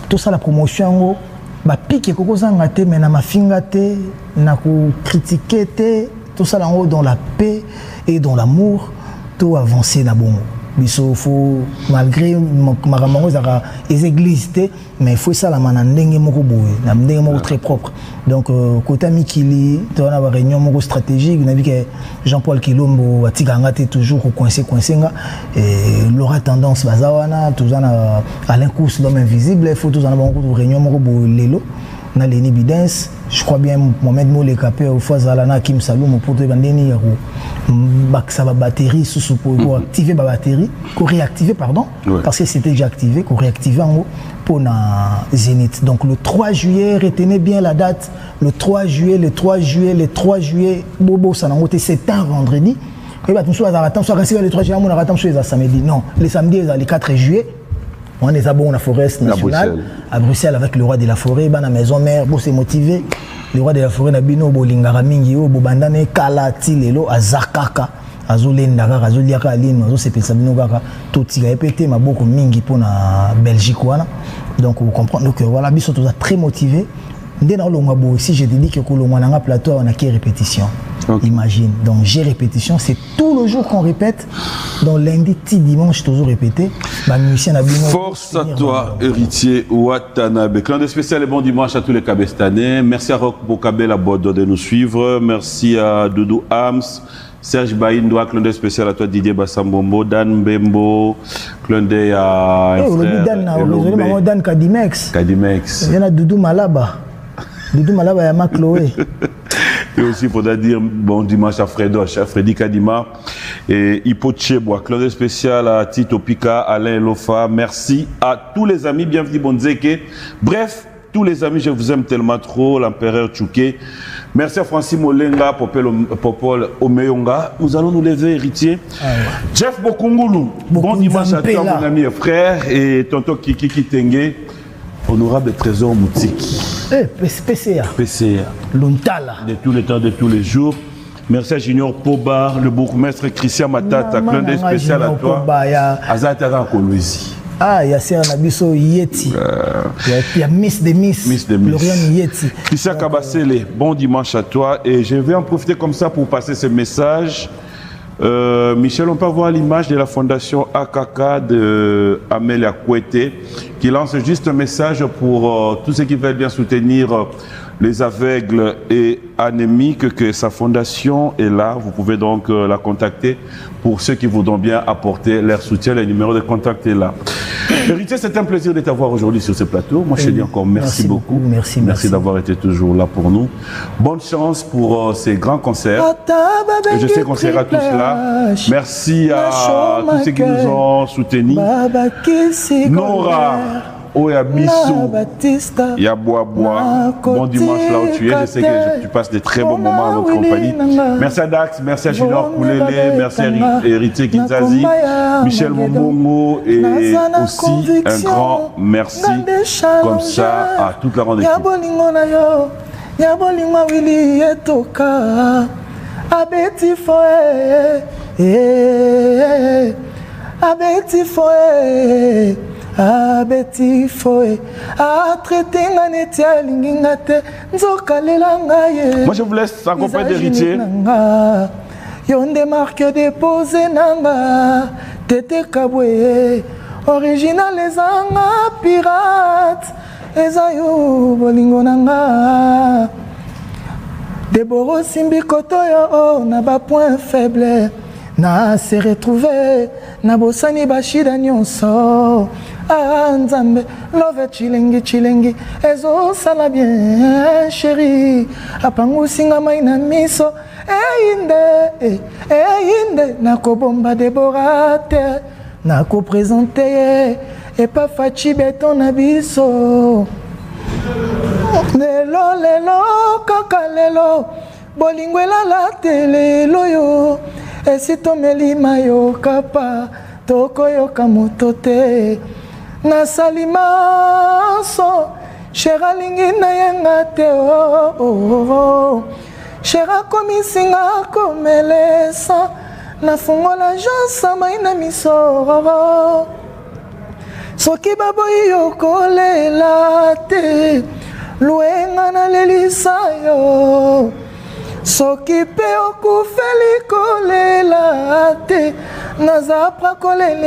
tout ça, la promotion, bah, pique Koko Zangate, mais na ma fingate, na ko critiquer, tout ça là-haut dans la paix et dans l'amour. Avancer na bon biso faut malgré maramango zara les églises mais il faut ça la manandenge moko boye na ndenge moko très propre donc côté Mikili tu as une réunion moko stratégique on a vu que Jean-Paul Kilombo atikanga te toujours coincé nga et l'aura tendance bazawana tout ça Alain Kous l'homme invisible il faut tout ça une réunion moko boye lelo na Leni Bidens je crois bien Mohamed Moulé Kapé au fois Zalana Kim Saloum pour te bandeni yaro ça va batterie sous pour activer la batterie pour réactiver pardon parce que c'était déjà activé pour réactiver en haut pour na Zénith donc le 3 juillet retenez bien la date le 3 juillet bobo ça n'a c'est un vendredi et bah tout soit attend soit le 3 juillet on attend soit samedi non le samedi le 4 juillet on est à la forêt nationale à Bruxelles avec le roi de la forêt la maison mère pour se motiver le roi de la forêt na bino bolingara mingi o bobandane kala tilelo azakaka azolendaka azoliaka alino azosepelisa bino kaka totika epete maboko mingi pona Belgique wana donc vous comprenez donc voilà biso tous très motivés ndena olongwa bo si je te dis que kolongwa na plateau on a qui répétition. Okay. Imagine, donc j'ai répétition, c'est tout le jour qu'on répète, donc lundi, dimanche, toujours répété. Force à toi, héritier Watanabe. Clan de spécial et bon dimanche à tous les Kabestanais. Merci à Rock Bokabe la Bodo de nous suivre. Merci à Doudou Hams, Serge Baïndoa, clan de spécial à toi Didier Bassambombo, Dan Bembo, clan de à Dan Kadimex. Il y en a Doudou Malaba. Doudou Malaba et Mac Chloé. Et aussi, il faudra dire bon dimanche à Freddy Kadima et Hippo Tchebois, Claude spécial à Tito Pika, Alain Lofa. Merci à tous les amis, bienvenue Bonzeke. Bref, tous les amis, je vous aime tellement trop, l'empereur Tchouké. Merci à Francis Molenga, Popol Omeyonga. Nous allons nous lever, héritier. Jeff Bokungulu, bon dimanche à toi, mon ami et frère, et tonton Kiki Kitenge, honorable trésor Moutiki. PCA. Luntala. De tous les temps, de tous les jours. Merci à Junior Pobar, le bourgmestre Christian Matata, clin d'œil spécial à toi. Azatara Koloisi. Ah, il y a Serra Nabiso Yeti. Il y a Miss de Miss. Florian Yeti. Christian Kabassele, bon dimanche à toi. Et je vais en profiter comme ça pour passer ce message. Michel, on peut voir l'image de la fondation AKK de Amélia Kouete qui lance juste un message pour tous ceux qui veulent bien soutenir les aveugles et anémiques, que sa fondation est là. Vous pouvez donc la contacter pour ceux qui voudront bien apporter leur soutien. Le numéro de contact est là. Héritier, c'est un plaisir de t'avoir aujourd'hui sur ce plateau. Moi, je te dis encore merci beaucoup. Merci d'avoir été toujours là pour nous. Bonne chance pour ces grands concerts. Et je sais qu'on sera tous là. Merci à tous ceux qui nous ont soutenus. Nora, Oyabiso, Yaboua, bon dimanche là où tu es. Je sais que tu passes des très bons moments à notre compagnie. Merci à Dax, merci à Junior Koulele, merci à Héritier Kinzazi, Michel Momongo et aussi un grand merci comme ça à toute la grande équipe. Abeti foe atretenga netia linginga te nzokalela ngaye. Moi je vous laisse accompagner d'héritier. Yonde marque déposé nanga tete kabwe original ezanga pirate ezayo bolingo nanga Deboro simbi kotoyo na ba point faible na se retrouver na bosani bashida nyonso Nzambe love chilengi ezo sala bien chéri apangusinga mai na miso einde nakobomba Deborate nakopresente epa faci beton na biso lelo kaka lelo bolingo elala te lelo yo esi tomelima yo kapa tokoyoka moto te nasali maso shera alingi nayenga te shera komisinga komelesa nafungola josa mai na miso soki baboyi yo kolela te luenga nalelisa yo soki pe okufeli kolela te nazapra kolela